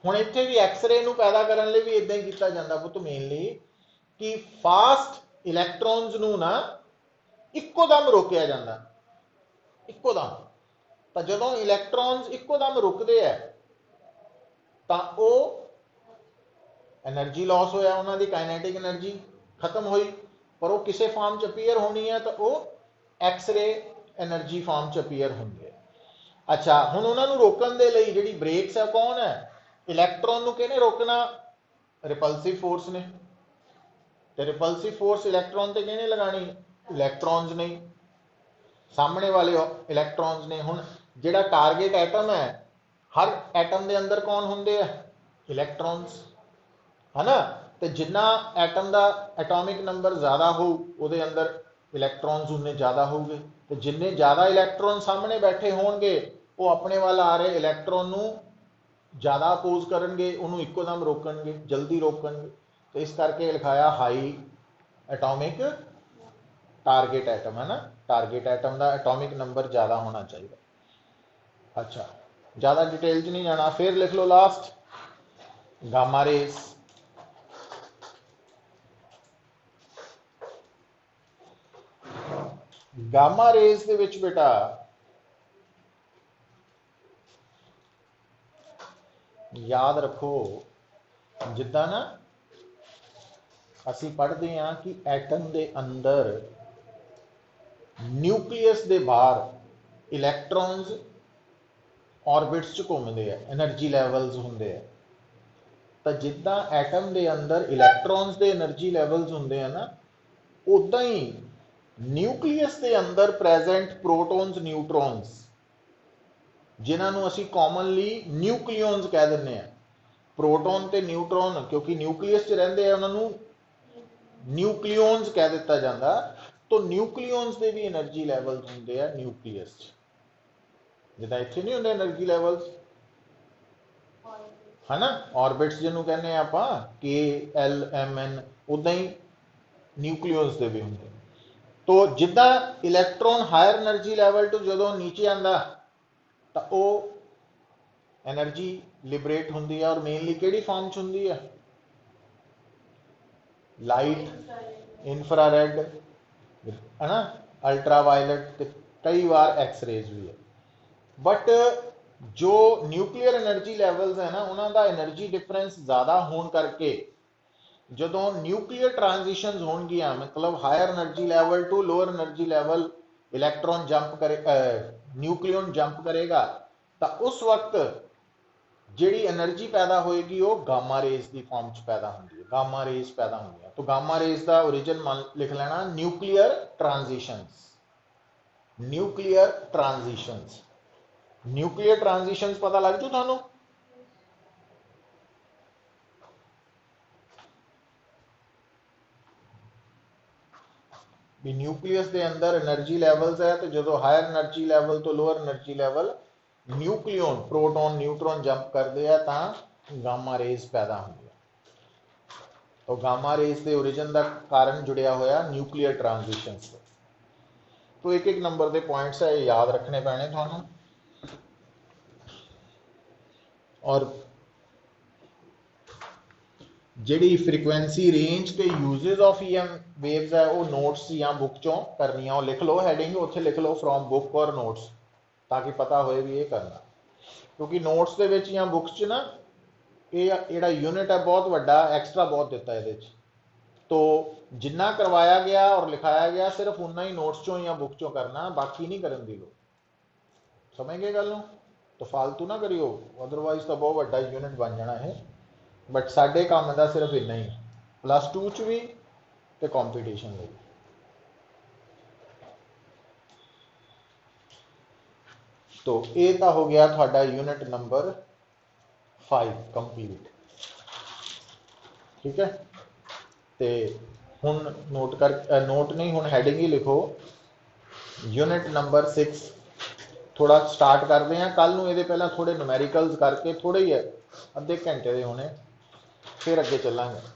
हुण इत्थे भी एक्सरे नूं पैदा करन लई भी इदां ही कीता जांदा पुੱਤ, मेनली कि फास्ट इलैक्ट्रॉन्स नूं ना इक्को दम रोकिया जांदा, इक्को दम। तो जदों इलैक्ट्रॉन्स इक्को दम रुकदे है तो वो एनर्जी लॉस होया, उन्हां दी काइनेटिक एनर्जी खत्म हुई, पर वो किसी फॉर्म च अपीयर होनी है तो वो एक्सरे एनर्जी फॉर्म च अपीयर होंदी है। अच्छा, हुण उन्हां नूं रोकण दे लई जिहड़ी ब्रेक्स है कौन है, इलैक्ट्रॉन नूं किहने रोकना, रिपल्सिव फोर्स ने। तो रिपल्सिव फोर्स इलैक्ट्रॉन ते किहने लगानी, इलैक्ट्रॉन्स ने, सामने वाले इलैक्ट्रॉन्स ने। हुण जिहड़ा टारगेट एटम है, हर एटम दे अंदर कौन हुंदे आ, इलैक्ट्रॉन्स है ना। तो जिन्ना एटम का एटॉमिक नंबर ज़्यादा हो उहदे अंदर इलैक्ट्रॉन्स उन्ने ज़्यादा होंगे। तो जिन्ने ज़्यादा इलैक्ट्रॉन सामने बैठे होणगे वो अपने वाल आ रहे इलैक्ट्रॉन नूं ज़्यादा अपोज करनगे, उन्होंने इकोदम रोकणगे, जल्दी रोकणगे। तो इस करके लिखाया हाई एटॉमिक टारगेट एटम है ना। टारगेट एटम का एटॉमिक नंबर ज़्यादा होना चाहिए। अच्छा, ज़्यादा डिटेल च नहीं जाना, फिर लिख लो last gamma rays. Gamma rays ਦੇ ਵਿੱਚ बेटा याद रखो जिद्दां ना ਅਸੀਂ पढ़ते हैं कि एटम के अंदर न्यूक्लियस के बाहर इलैक्ट्रॉन्स ऑर्बिट्स च घूमते हैं, एनर्जी लैवल्स होंगे है। तो जिद्दां एटम के अंदर इलैक्ट्रॉन्स के एनर्जी लैवल्स होंगे है ना, उदा ही न्यूक्लियस के अंदर प्रेजेंट प्रोटॉन्स न्यूट्रॉन्स जिन्होंने असी कॉमनली न्यूक्लियॉन्स कह दें। प्रोटॉन तो न्यूट्रॉन क्योंकि न्यूक्लियस च रहिंदे हैं उन्होंने न्यूक्लियॉन्स कह दिता जाता। तो न्यूक्लियॉन्स के भी एनर्जी लैवल्स होंगे है न्यूक्लियस जिदा इत्थे नहीं होंगे एनर्जी लैवल्स है ना, ऑर्बिट्स जिन्हों कहने आप KLMN, उदा ही न्यूक्लियॉन्स के भी होंगे। तो जिदा इलैक्ट्रॉन हायर एनर्जी लैवल टू जो नीचे आता तो वो एनर्जी लिबरेट होंगी है और मेनली किहड़ी फॉर्म च होंगी है, लाइट, इंफ्रारेड है ना, अल्ट्रावायलट, कई बार एक्सरेज भी है। बट जो न्यूक्लियर एनर्जी लैवल्स है ना उन्होंने एनर्जी डिफरेंस ज़्यादा होने करके जो न्यूक्लियर ट्रांजिशंस होणगियां, मतलब higher energy level to lower energy level electron jump करे, न्यूक्लियन जंप करेगा, तो उस वक्त जिहड़ी एनर्जी पैदा होएगी वो गामा रेस की फॉर्म च पैदा होंगी है, गामा रेस पैदा होंगी। तो गामा रेस का ओरिजिन मान लिख लेना nuclear transitions. Nuclear transitions, nuclear transitions पता लग जू थानू। भी न्यूक्लियस के अंदर एनर्जी लैवल्स है तो जो हायर एनर्जी लैवल तो lower energy level nucleon proton neutron jump करते हैं तो गामा रेस पैदा होंगी। तो गामा रेस के ओरिजिन का कारण जुड़िया होया न्यूक्लियर ट्रांजिशन से। तो एक एक नंबर के पॉइंट्स है याद रखने पैने थानू। और जिहड़ी फ्रीक्वेंसी रेंज के यूजेस ऑफ EM वेव्स है वो नोट्स या बुक चों करनी, वो लिख लो हैडिंग उत्थे लिख लो फ्रॉम बुक और नोट्स, ताकि पता होए भी ये करना। क्योंकि नोट्स के विच या बुक्स च ना ये जिहड़ा यूनिट है बहुत वड्डा एक्सट्रा बहुत दिता है। तो जिन्ना करवाया गया और लिखाया गया सिर्फ उन्ना ही नोट्स चों या बुक चों करना, बाकी नहीं करन दी लोड़। समझ गए गल नूं? तो फालतू ना करियो, अदरवाइज तो बहुत वड्डा यूनिट बन जाना है। बट साडे काम का सिर्फ इन्ना ही +2 च भी ते कॉम्पीटिशन लई। तो ये तो हो गया थोड़ा यूनिट नंबर 5 कंप्लीट। ठीक है, तो हुण नोट कर नोट नहीं हुण हैडिंग ही लिखो यूनिट नंबर 6। थोड़ा स्टार्ट करते हैं कल नूं, ये पहला थोड़े न्यूमेरिकल्स करके थोड़े ही है अद्धे घंटे के होने, फिर अगे चलांगे।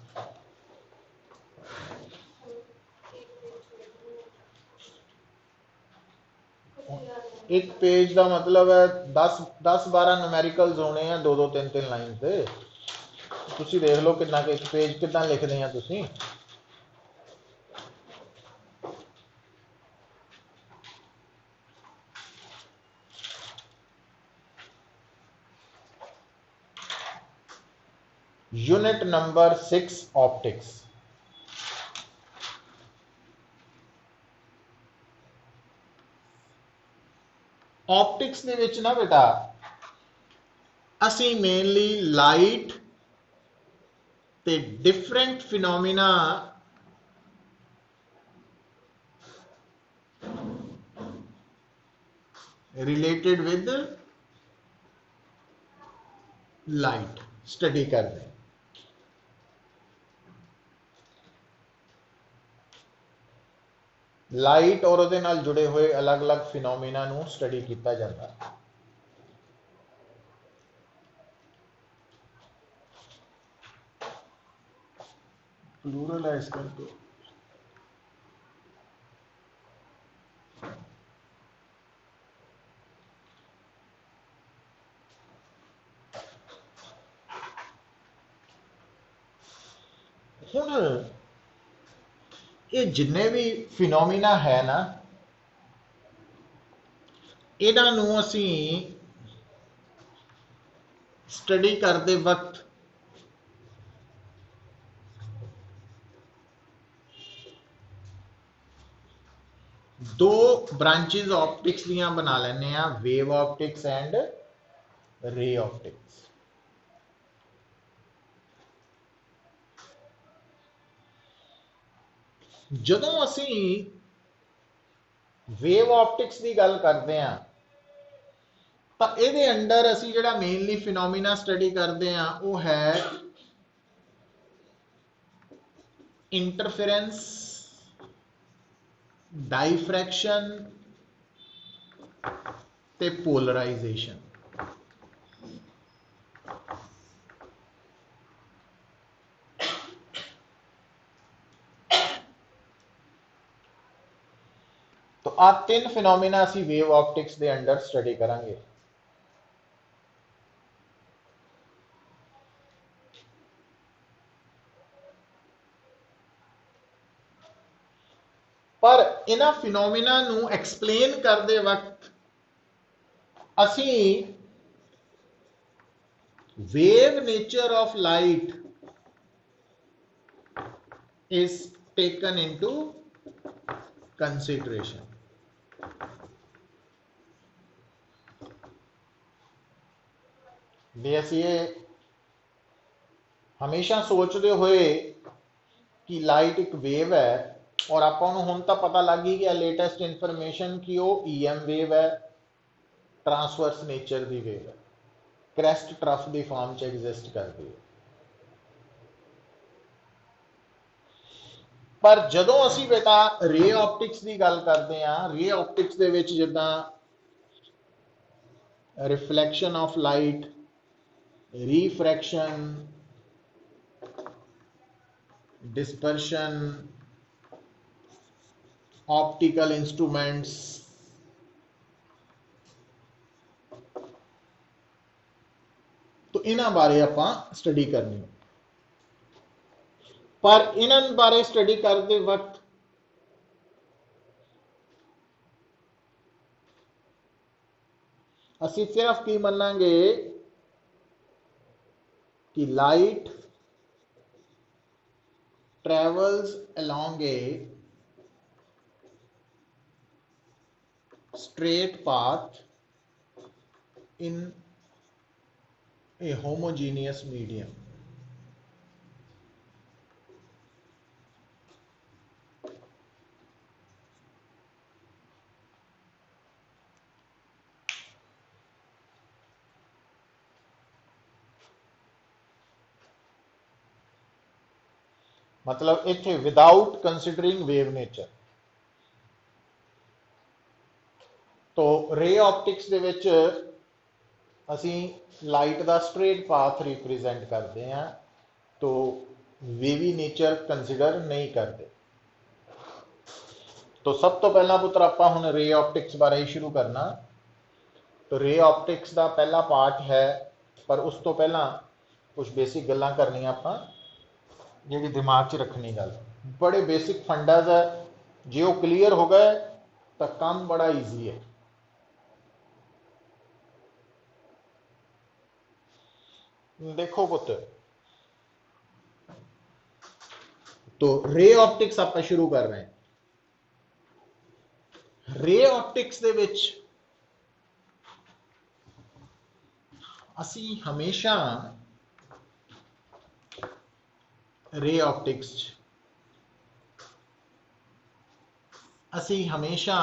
एक पेज का मतलब है 10-12 न्यूमेरिकल्स होने हैं, 2-2 3-3 लाइन से। तुसी देख लो कितना कि पेज कितना लिखते हैं तुसी। Unit number 6 optics. ऑप्टिक्स दे विच ना बेटा असी मेनली लाइट ते different phenomena related with light study करते हैं। लाइट और ਉਹਦੇ ਨਾਲ जुड़े हुए अलग अलग फिनोमिना ਨੂੰ स्टडी किया जाता है। प्लूरल है इस करके हुण ये जिन्ने भी फिनोमिना है ना इन्हां नूं असीं स्टडी करते वक्त दो ब्रांचेस ऑप्टिक्स दियां बना लेने आ, wave optics and ray optics. जदों असीं वेव ऑप्टिक्स की गल करते हैं तो ये अंडर असीं जिहड़ा मेनली फिनोमिना स्टडी करते हैं वो है इंटरफेरेंस, डाइफ्रैक्शन ते पोलराइजेशन। तो आ तीन फिनोमिना असीं वेव ऑप्टिक्स के अंडर स्टडी करांगे। पर इन्हां फिनोमिना नूं एक्सप्लेन करते वक्त असीं wave nature of light is taken into consideration। भी असीं ये हमेशा सोचते हुए कि लाइट एक वेव है और आपां नूं हुण तां पता लग गई कि लेटेस्ट इंफॉर्मेशन कि वो ईएम वेव है, ट्रांसवर्स नेचर की वेव है, क्रैस्ट ट्रफ की फॉर्म च एग्जिस्ट करती है। पर जदों असीं बेटा रे ऑप्टिक्स की गल करते हैं, रे ऑप्टिक्स दे विच जिद्दां reflection of light, refraction, dispersion, optical instruments, तो इन्हां बारे आपां स्टडी करनी। पर इन्हां बारे स्टडी करते वक्त असीं सिर्फ की मनांगे कि light travels along a straight path in a homogeneous medium। मतलब इत्थे विदाउट कंसिडरिंग वेव नेचर। तो रे ऑप्टिक्स दे विच असीं लाइट का स्ट्रेट पाथ रिप्रेजेंट करते हैं, तो वेवी नेचर कंसिडर नहीं करते। तो सब तो पहला पुत्र आपां हुण रे ऑप्टिक्स बारे ही शुरू करना। तो रे ऑप्टिक्स का पहला पार्ट है, पर उस तो पहला कुछ बेसिक गल्लां करनियां आपां जी दिमाग च रखनी। गल बड़े बेसिक फंडाज है, जे वो क्लीयर हो गए तो काम बड़ा ईजी है। देखो पुत्र, तो रे ऑप्टिक्स आप शुरू कर रहे हैं। रे ऑप्टिक्स दे विच असी हमेशा रे ऑप्टिक्स असी हमेशा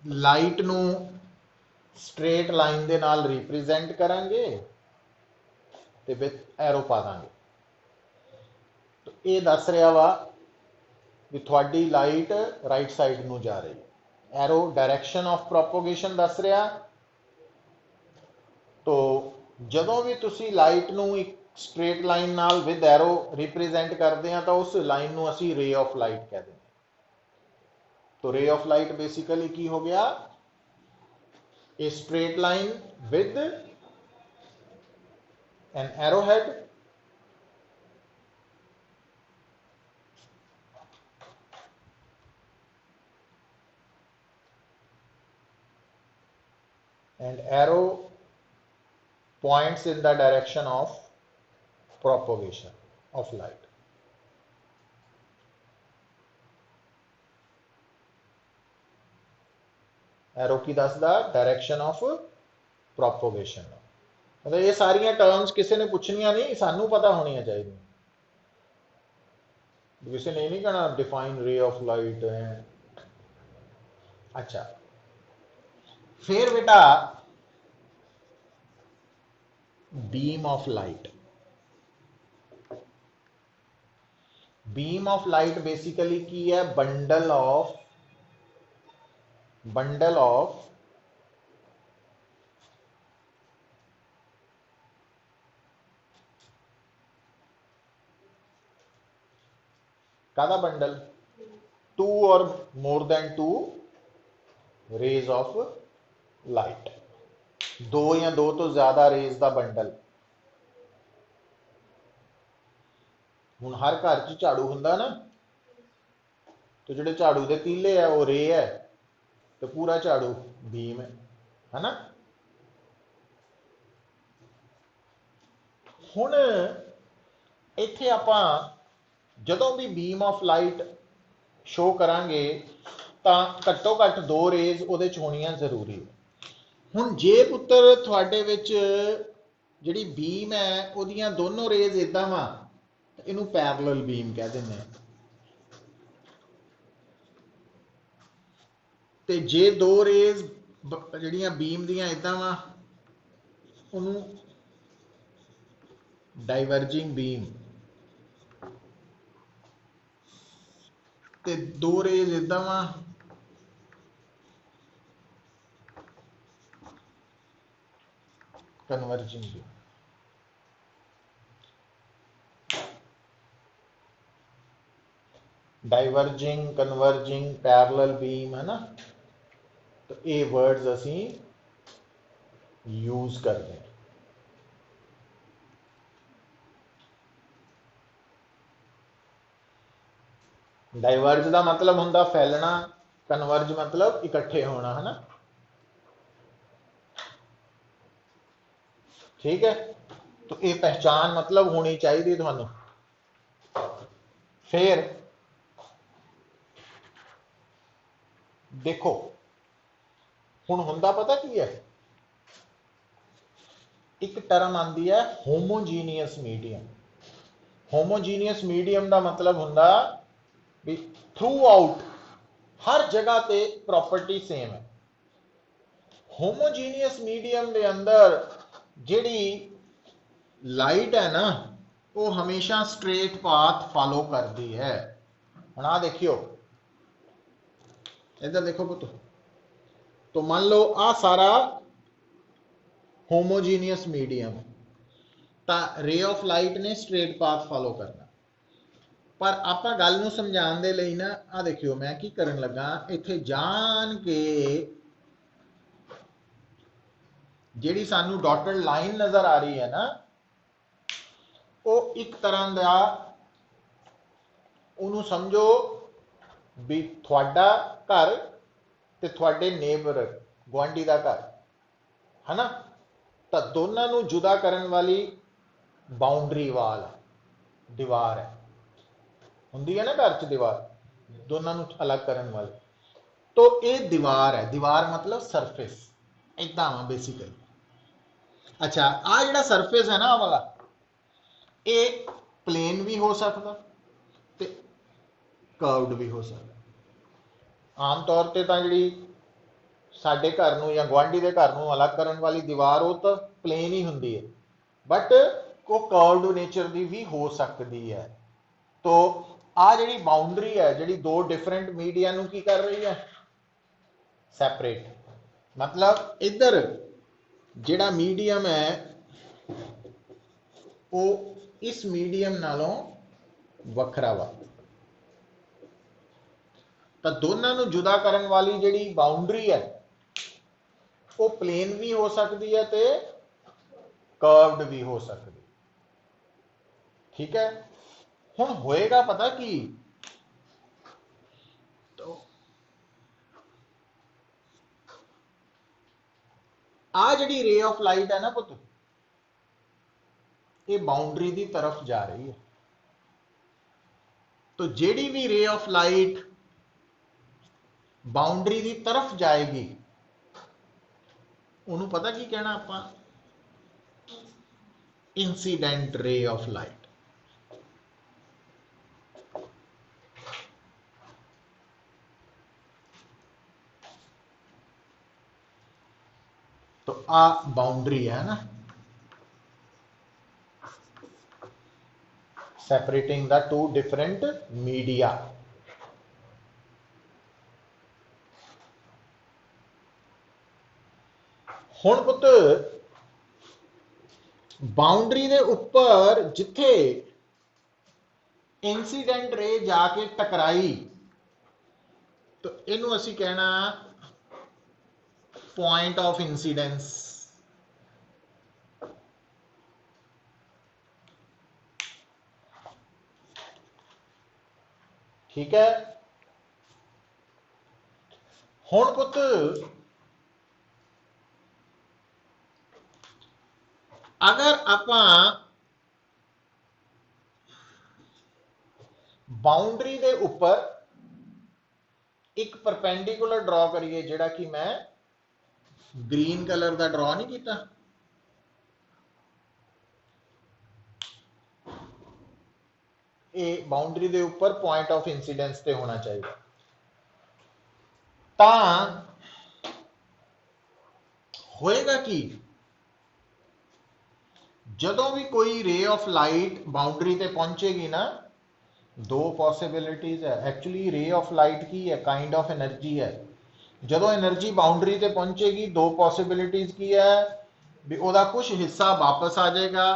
ਲਾਈਟ ਨੂੰ ਸਟ੍ਰੇਟ ਲਾਈਨ ਦੇ ਨਾਲ ਰਿਪਰੈਜ਼ੈਂਟ ਕਰਾਂਗੇ ਤੇ ਵਿੱਚ ਐਰੋ ਪਾ ਦਾਂਗੇ। तो ये दस रहा वा भी थोड़ी लाइट राइट साइड में जा रही है। एरो डायरेक्शन ऑफ प्रोपोगेशन दस रहा। तो जदों भी तुसी लाइट नू एक स्ट्रेट लाइन नाल विद एरो रिप्रेजेंट करते हैं तो उस लाइन नू असी रे ऑफ लाइट कह दें। तो रे ऑफ लाइट बेसिकली की हो गया, a straight line with an arrow head and arrow points in the direction of propagation of light. Arrow की दसदा डायरेक्शन ऑफ प्रोपोगेशन। मतलब ये सारियां टर्म्स किसी ने पूछनिया नहीं, सानू पता होनी चाहिए। किसी ने नहीं कहना डिफाइन रे ऑफ लाइट है। अच्छा, फिर बेटा beam of light. Beam of light basically की है बंडल ऑफ कादा बंडल, 2 और more than 2 rays of light, 2 या 2 तो ज्यादा रेज का बंडल। हुण हर घर च झाड़ू हुंदा ना, तो जिहड़े झाड़ू दे तीले है वो रे है, तो पूरा झाड़ू बीम है ना। हुण इत्थे आपां जदों भी बीम ऑफ लाइट शो करांगे तां घट्टो घट्ट 2 रेज उहदे च होणियां जरूरी है। हुण जे पुत्तर तुहाडे विच जिहड़ी बीम है उहदियां दोनों रेज इदां वा, इनू पैरेलल बीम कह दिंदे हैं। ते जे 2 रेज जिहड़ियां बीम दियां इदां वा, उहनू डाइवर्जिंग बीम, ते 2 रेज इदां वा converging beam. Diverging, converging, parallel beam है ना। तो ये वर्ड्स असी यूज करते हैं। डाइवर्ज का मतलब हुंदा फैलना, कन्वर्ज मतलब इकट्ठे होना, है ना। ठीक है, तो ये पहचान मतलब होनी चाहिए थानू। फिर देखो हुण हुंदा पता की है, एक टर्म आती है होमोजीनियस मीडियम। होमोजीनियस मीडियम का मतलब हुंदा भी थ्रू आउट हर जगह ते प्रॉपर्टी सेम है। होमोजीनियस मीडियम के अंदर जिहड़ी लाइट है ना, वो हमेशा स्ट्रेट पाथ फॉलो करती है। हुण आ देखियो, इधर देखो पुत्त, तो मान लो आ सारा होमोजीनियस मीडियम, तो रे ऑफ लाइट ने स्ट्रेट पाथ फॉलो करना। पर आपां गल नूं समझाउण दे लई ना आ देखियो मैं की करन लगा, इत्थे जान के जिहड़ी सानू डॉटेड लाइन नज़र आ रही है ना, वो एक तरह का उन्होंने समझो भी थोड़ा घर ते थोड़े नेबर गुआढ़ी का घर है ना, तो दोनों जुदा करने वाली बाउंड्री वाल दीवार है, होंदी है ना घर च दीवार, दोनों अलग करने वाली। तो ये दीवार है, दीवार मतलब सरफेस इदा वा बेसिकली। अच्छा, आ जिहड़ा सरफेस है ना वाला, ये प्लेन भी हो सकता कर्व्ड भी हो सकता। आम तौर पर तो जी ਸਾਡੇ ਘਰ ਨੂੰ ਜਾਂ ਗੁਆਂਢੀ ਦੇ ਘਰ ਨੂੰ ਅਲੱਗ ਕਰਨ ਵਾਲੀ ਦੀਵਾਰ ਉਹ ਤਾਂ ਪਲੇਨ ਹੀ ਹੁੰਦੀ ਹੈ, ਬਟ ਉਹ ਕਰਵਡ ਨੇਚਰ ਦੀ ਵੀ ਹੋ ਸਕਦੀ ਹੈ। ਤੋ ਆ ਜਿਹੜੀ ਬਾਉਂਡਰੀ ਹੈ, ਜਿਹੜੀ ਦੋ ਡਿਫਰੈਂਟ ਮੀਡੀਆ ਨੂੰ ਕੀ ਕਰ ਰਹੀ ਹੈ, ਸੈਪਰੇਟ। मतलब इधर ਜਿਹੜਾ मीडियम है वो इस मीडियम नालों ਵੱਖਰਾ ਵਾ। ਤਾਂ ਦੋਨਾਂ ਨੂੰ ਜੁਦਾ ਕਰਨ ਵਾਲੀ ਜਿਹੜੀ ਬਾਉਂਡਰੀ ਹੈ ਉਹ ਪਲੇਨ ਵੀ ਹੋ ਸਕਦੀ ਹੈ ਤੇ ਕਰਵਡ ਵੀ ਹੋ ਸਕਦੀ। ਠੀਕ ਹੈ, ਹੁਣ ਹੋਏਗਾ ਪਤਾ ਕੀ, ਆ ਜਿਹੜੀ ਰੇ ਆਫ ਲਾਈਟ ਹੈ ਨਾ ਪੁੱਤ, ਇਹ ਬਾਉਂਡਰੀ ਦੀ ਤਰਫ ਜਾ ਰਹੀ ਹੈ। तो जेड़ी भी रे ऑफ लाइट बाउंड्री की तरफ जाएगी उन्होंने पता की कहना आपा, इंसीडेंट रे ऑफ लाइट। तो आ बाउंड्री है ना, separating the two different media। हुण पुत बाउंड्री दे उपर जिथे इंसीडेंट रे जाके टकराई तो इनू असी कहना पॉइंट ऑफ इंसीडेंस। ठीक है, हुण पुत अगर आपां बाउंड्री दे उपर एक परपेंडिकुलर ड्रॉ करिए, जिहड़ा कि मैं ग्रीन कलर का ड्रॉ नहीं किया, ये बाउंड्री के ऊपर पॉइंट ऑफ इंसीडेंस ते होना चाहिए। तां होएगा कि जदों भी कोई रे ऑफ लाइट बाउंड्री ते पहुंचेगी ना, दो पॉसिबिलिटीज है। एक्चुअली रे ऑफ लाइट की है, काइंड ऑफ एनर्जी है। जदों एनर्जी बाउंड्री ते पहुंचेगी दो पॉसिबिलिटीज की है, भी ओदा कुछ हिस्सा वापस आ जाएगा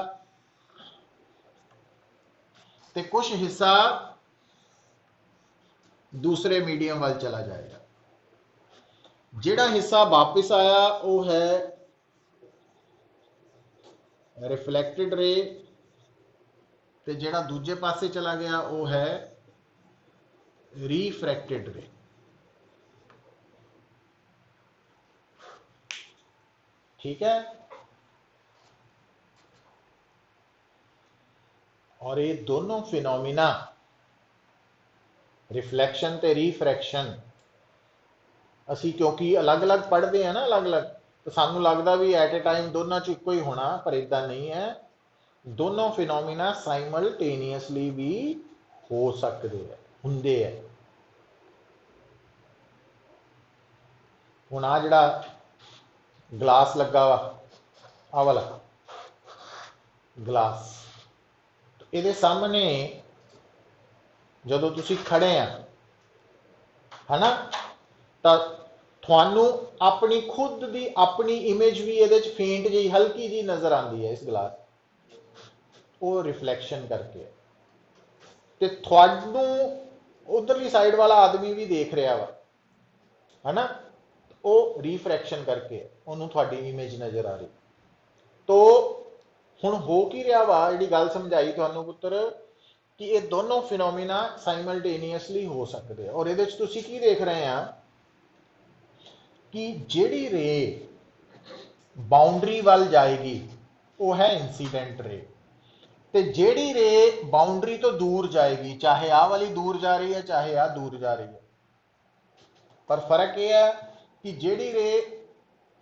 ते कुछ हिस्सा दूसरे मीडियम वाल चला जाएगा। जिहड़ा हिस्सा वापस आया वो है रिफ्लैक्टेड रे, ते जिहड़ा दूजे पासे चला गया वो है रिफ्रैक्टेड रे। ठीक है, और ये दोनों फिनोमिना रिफ्लैक्शन ते रिफ्रैक्शन असी क्योंकि अलग अलग पढ़ते हैं ना, अलग अलग, तो सानू लगता भी एट ए टाइम दोनों च इक्को ही होना, पर इदा नहीं है। दोनों फिनोमिना साइमल्टेनियसली भी हो सकते हैं, हुंदे है। हुण आ जिहड़ा ग्लास लगा वा, आ वाला ग्लास, ਇਹਦੇ सामने ਜਦੋਂ ਤੁਸੀਂ खड़े ਆ है ना, ਤਾਂ ਤੁਹਾਨੂੰ अपनी खुद की अपनी इमेज भी ये फेंट जी हल्की जी नज़र आती है इस गिलास, वो रिफ्लैक्शन करके। ते थानू उधरली साइड वाला आदमी भी देख रहा वा, है ना, वो रिफ्रैक्शन करके उन्होंने थोड़ी इमेज नज़र आ रही। तो हुण हो की रहा वा, जी गल समझाई तुहानू पुत्र कि ये दोनों फिनोमिना साइमल्टेनियसली हो सकते हैं। और ये तुसी की देख रहे हैं कि जिहड़ी रे बाउंड्री वाल जाएगी वो है इंसीडेंट रे, ते जिहड़ी रे बाउंड्री तो दूर जाएगी, चाहे आ वाली दूर जा रही है चाहे आ दूर जा रही है, पर फर्क यह है कि जिहड़ी रे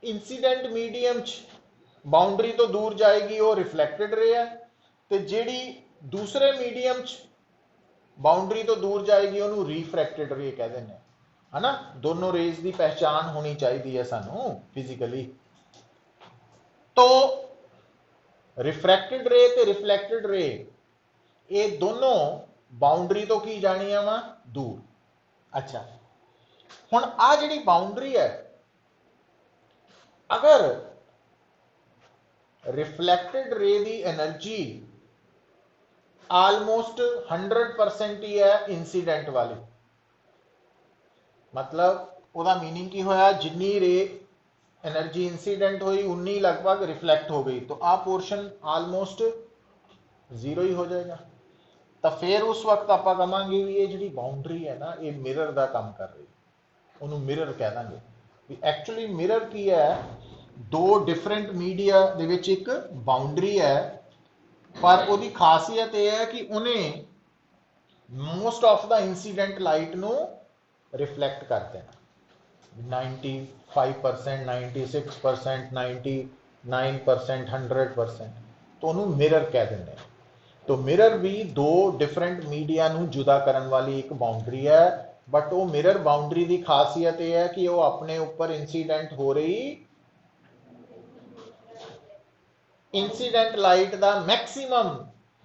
इंसीडेंट मीडियम बाउंड्री तो दूर जाएगी वो रिफ्लैक्टेड रे है, ते जिहड़ी दूसरे मीडियम बाउंड्री तो दूर जाएगी उन्होंने रिफ्रैक्टेड रे कह दें। है ना, दोनों रेज की पहचान होनी चाहिए सानू फिजिकली। तो रिफ्रैक्टेड रे ते रिफ्लैक्टेड रे ये दोनों बाउंड्री तो की जानियां वा दूर। अच्छा, हुण आ जिहड़ी बाउंड्री है, अगर रिफ्लैक्टेड रे की एनर्जी आलमोस्ट 100% ही है इंसीडेंट वाली, मतलब ਉਹਦਾ मीनिंग की होया, जिन्नी रे एनर्जी इंसीडेंट हुई उन्नी लगभग रिफ्लैक्ट हो गई, तो आ पोर्शन आलमोस्ट जीरो ही हो जाएगा। तो फिर उस वक्त आप कहांगे भी ये जी बाउंड्री है ना, ये मिरर का काम कर रही है, उन्होंने मिरर कह देंगे भी। एक्चुअली मिरर की है, दो डिफरेंट मीडिया दे विच एक बाउंड्री है, पर वो खासियत यह है कि उन्हें most of the incident light ਨੂੰ रिफ्लैक्ट कर देना। 95%, 96%, 99%, 100%, तो उन्होंने मिरर कह देंगे। तो मिरर भी दो डिफरेंट मीडिया ਨੂੰ जुदा करने वाली एक बाउंड्री है, बट वो मिरर बाउंड्री की खासियत यह है कि वो अपने ऊपर इंसीडेंट हो रही इंसीडेंट लाइट का मैक्सिमम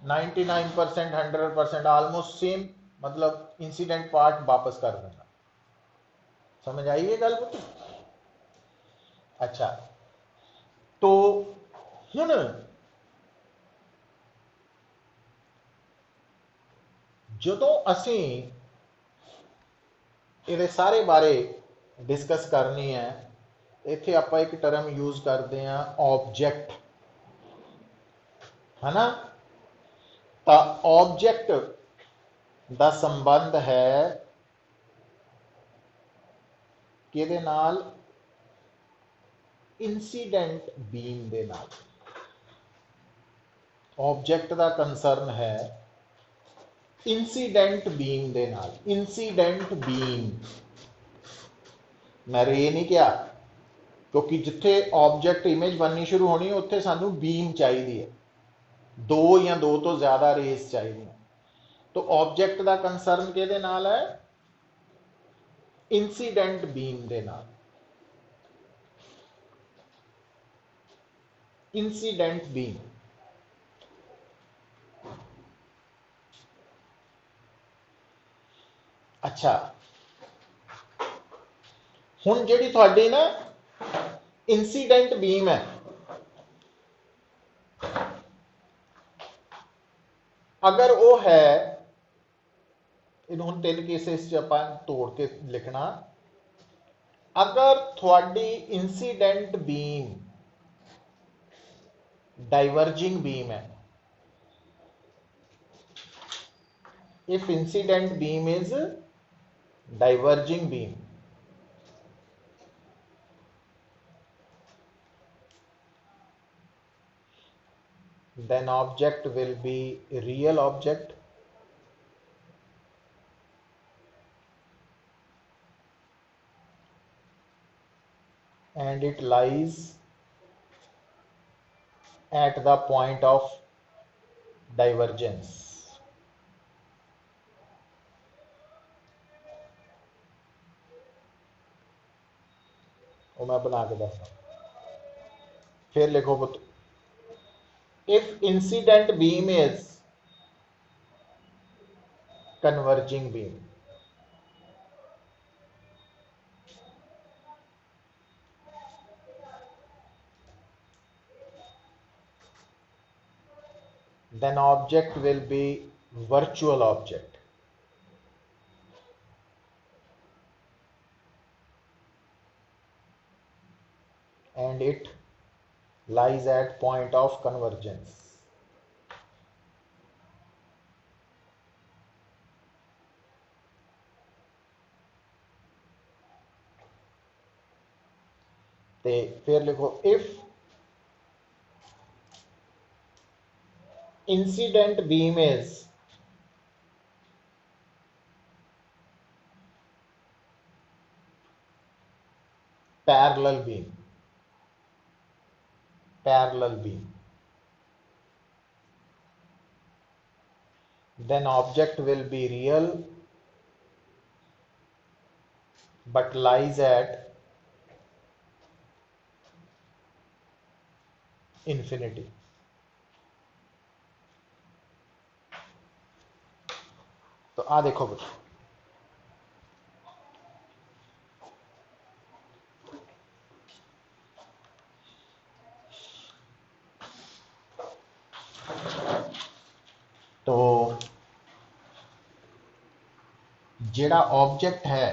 99%, 100%, ऑलमोस्ट सेम, मतलब इंसीडेंट पार्ट वापस कर देना। समझ आई ये गल पुत्र? अच्छा, तो हुण जदों असीं ये सारे बारे डिस्कस करनी है, इत्थे आपां एक टर्म यूज करते हैं ऑब्जेक्ट, है ना। तो ऑब्जेक्ट का संबंध है किहदे नाल? इंसीडेंट बीम दे नाल। ऑब्जेक्ट का कंसर्न है इंसीडेंट बीम दे नाल। इंसीडेंट बीम, मैं रे नहीं किया, क्योंकि जिथे ऑब्जेक्ट इमेज बननी शुरू होनी उत्थे सानू बीम चाहिए है, दो या दो तो ज्यादा रेस चाहिए। तो ऑब्जेक्ट का कंसर्न किहदे नाल है? इंसीडेंट बीम दे नाल। इंसीडेंट बीम, अच्छा, हुण जिहड़ी तुहाडी ना इंसीडेंट बीम है, अगर वो है, इन्होंने तीन केसेस आपां तोड़ के लिखना। अगर थोड़ी इंसीडेंट बीम डाइवर्जिंग बीम है, if incident beam is diverging beam, then object will be real object, and it lies at the point of divergence. वो मैं बना के दस, फिर लिखो पुत्र, if incident beam is converging beam, then object will be virtual object, and it lies at point of convergence. ते फिर लिखो, if incident beam is parallel beam, then object will be real but lies at infinity. तो आ देखो बच्चों, तो ਜਿਹੜਾ object है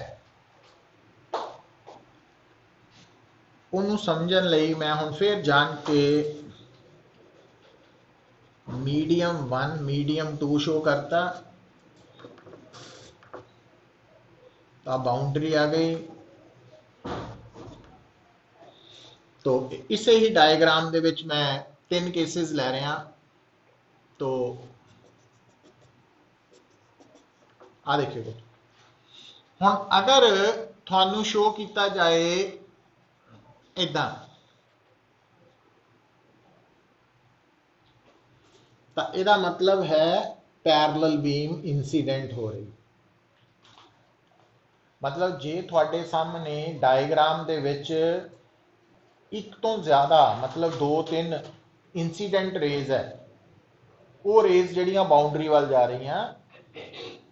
ਉਹਨੂੰ ਸਮਝਣ ਲਈ मैं ਹੁਣ फिर जान के मीडियम 1 मीडियम 2 शो करता। तो बाउंड्री आ गई। तो इसे ही डायग्राम दे विच मैं 3 केसेस लै रहा। तो आ देखिए हुण अगर थानू शो किया जाए इदां, तो यदा मतलब है पैरलल बीम इंसीडेंट हो रही। मतलब जे थोड़े सामने डायग्राम दे विच एक तो ज़्यादा मतलब 2-3 इंसीडेंट रेज है, वो रेज जड़ियाँ बाउंड्री वाल जा रही हैं,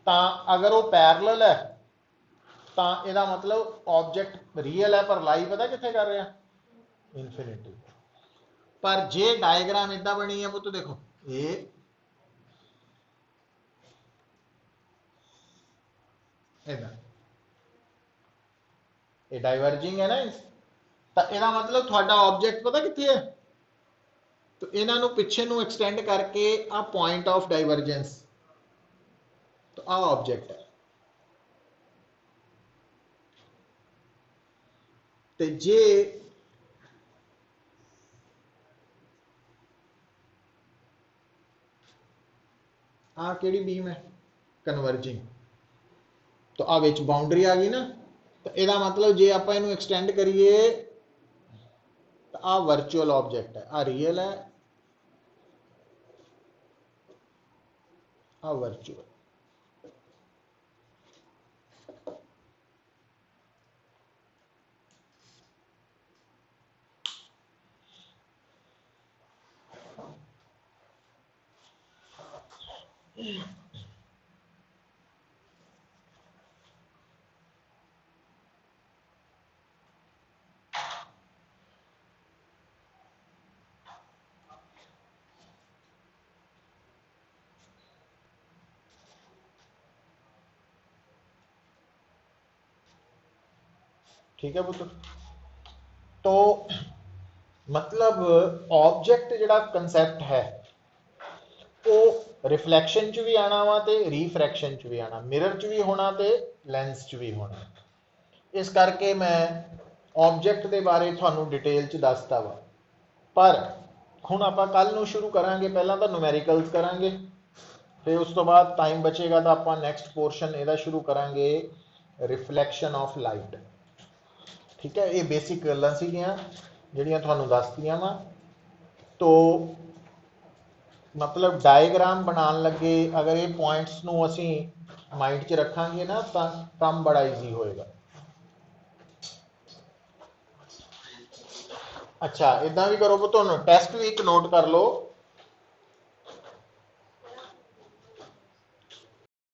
तो अगर वो पैरलल है तो यदा मतलब ऑब्जेक्ट रियल है पर लाई पता कितने कर रहा इनफिनिटी। पर जे डायग्राम इदा बनी है वो तो देखो ये डाइवर्जिंग है ना, तो यदा मतलब थोड़ा ऑब्जेक्ट पता कितने है। तो इन्हों पिछे नू एक्सटेंड करके आ पॉइंट ऑफ डाइवर्जेंस, तो आ ऑब्जेक्ट है। तो जे आ केड़ी बीम है कन्वर्जिंग, तो आ विच बाउंड्री आ गई ना। तो यदा मतलब जे आप इनू एक्सटेंड करिए तो आ वर्चुअल ऑब्जेक्ट है, आ रियल है, आ वर्चुअल। ठीक है पुत्र। तो मतलब ऑब्जेक्ट जिहड़ा कंसैप्ट है वो रिफ्लैक्शन च भी आना वा ते रीफ्रैक्शन च भी आना, मिरर च भी होना ते लेंस च भी होना। इस करके मैं ऑब्जेक्ट के बारे थानू डिटेल च दसता वा। पर हुण आपां कल नूं शुरू करांगे, पहलां तां न्यूमेरिकल्स करांगे, फिर उस तो बाद टाइम बचेगा तो आपां नैक्सट पोर्शन इहदा शुरू करांगे रिफ्लैक्शन ऑफ लाइट। ठीक है, ये बेसिक गल्लां सीगियां जिहड़ियां थानू दसदियां वा। तो मतलब डायग्राम बनाने लगे अगर ये पॉइंट्स नू असी माइंड च रखांगे ना तो काम बड़ा ईजी होएगा। अच्छा इदा भी करो, तो टेस्ट भी एक नोट कर लो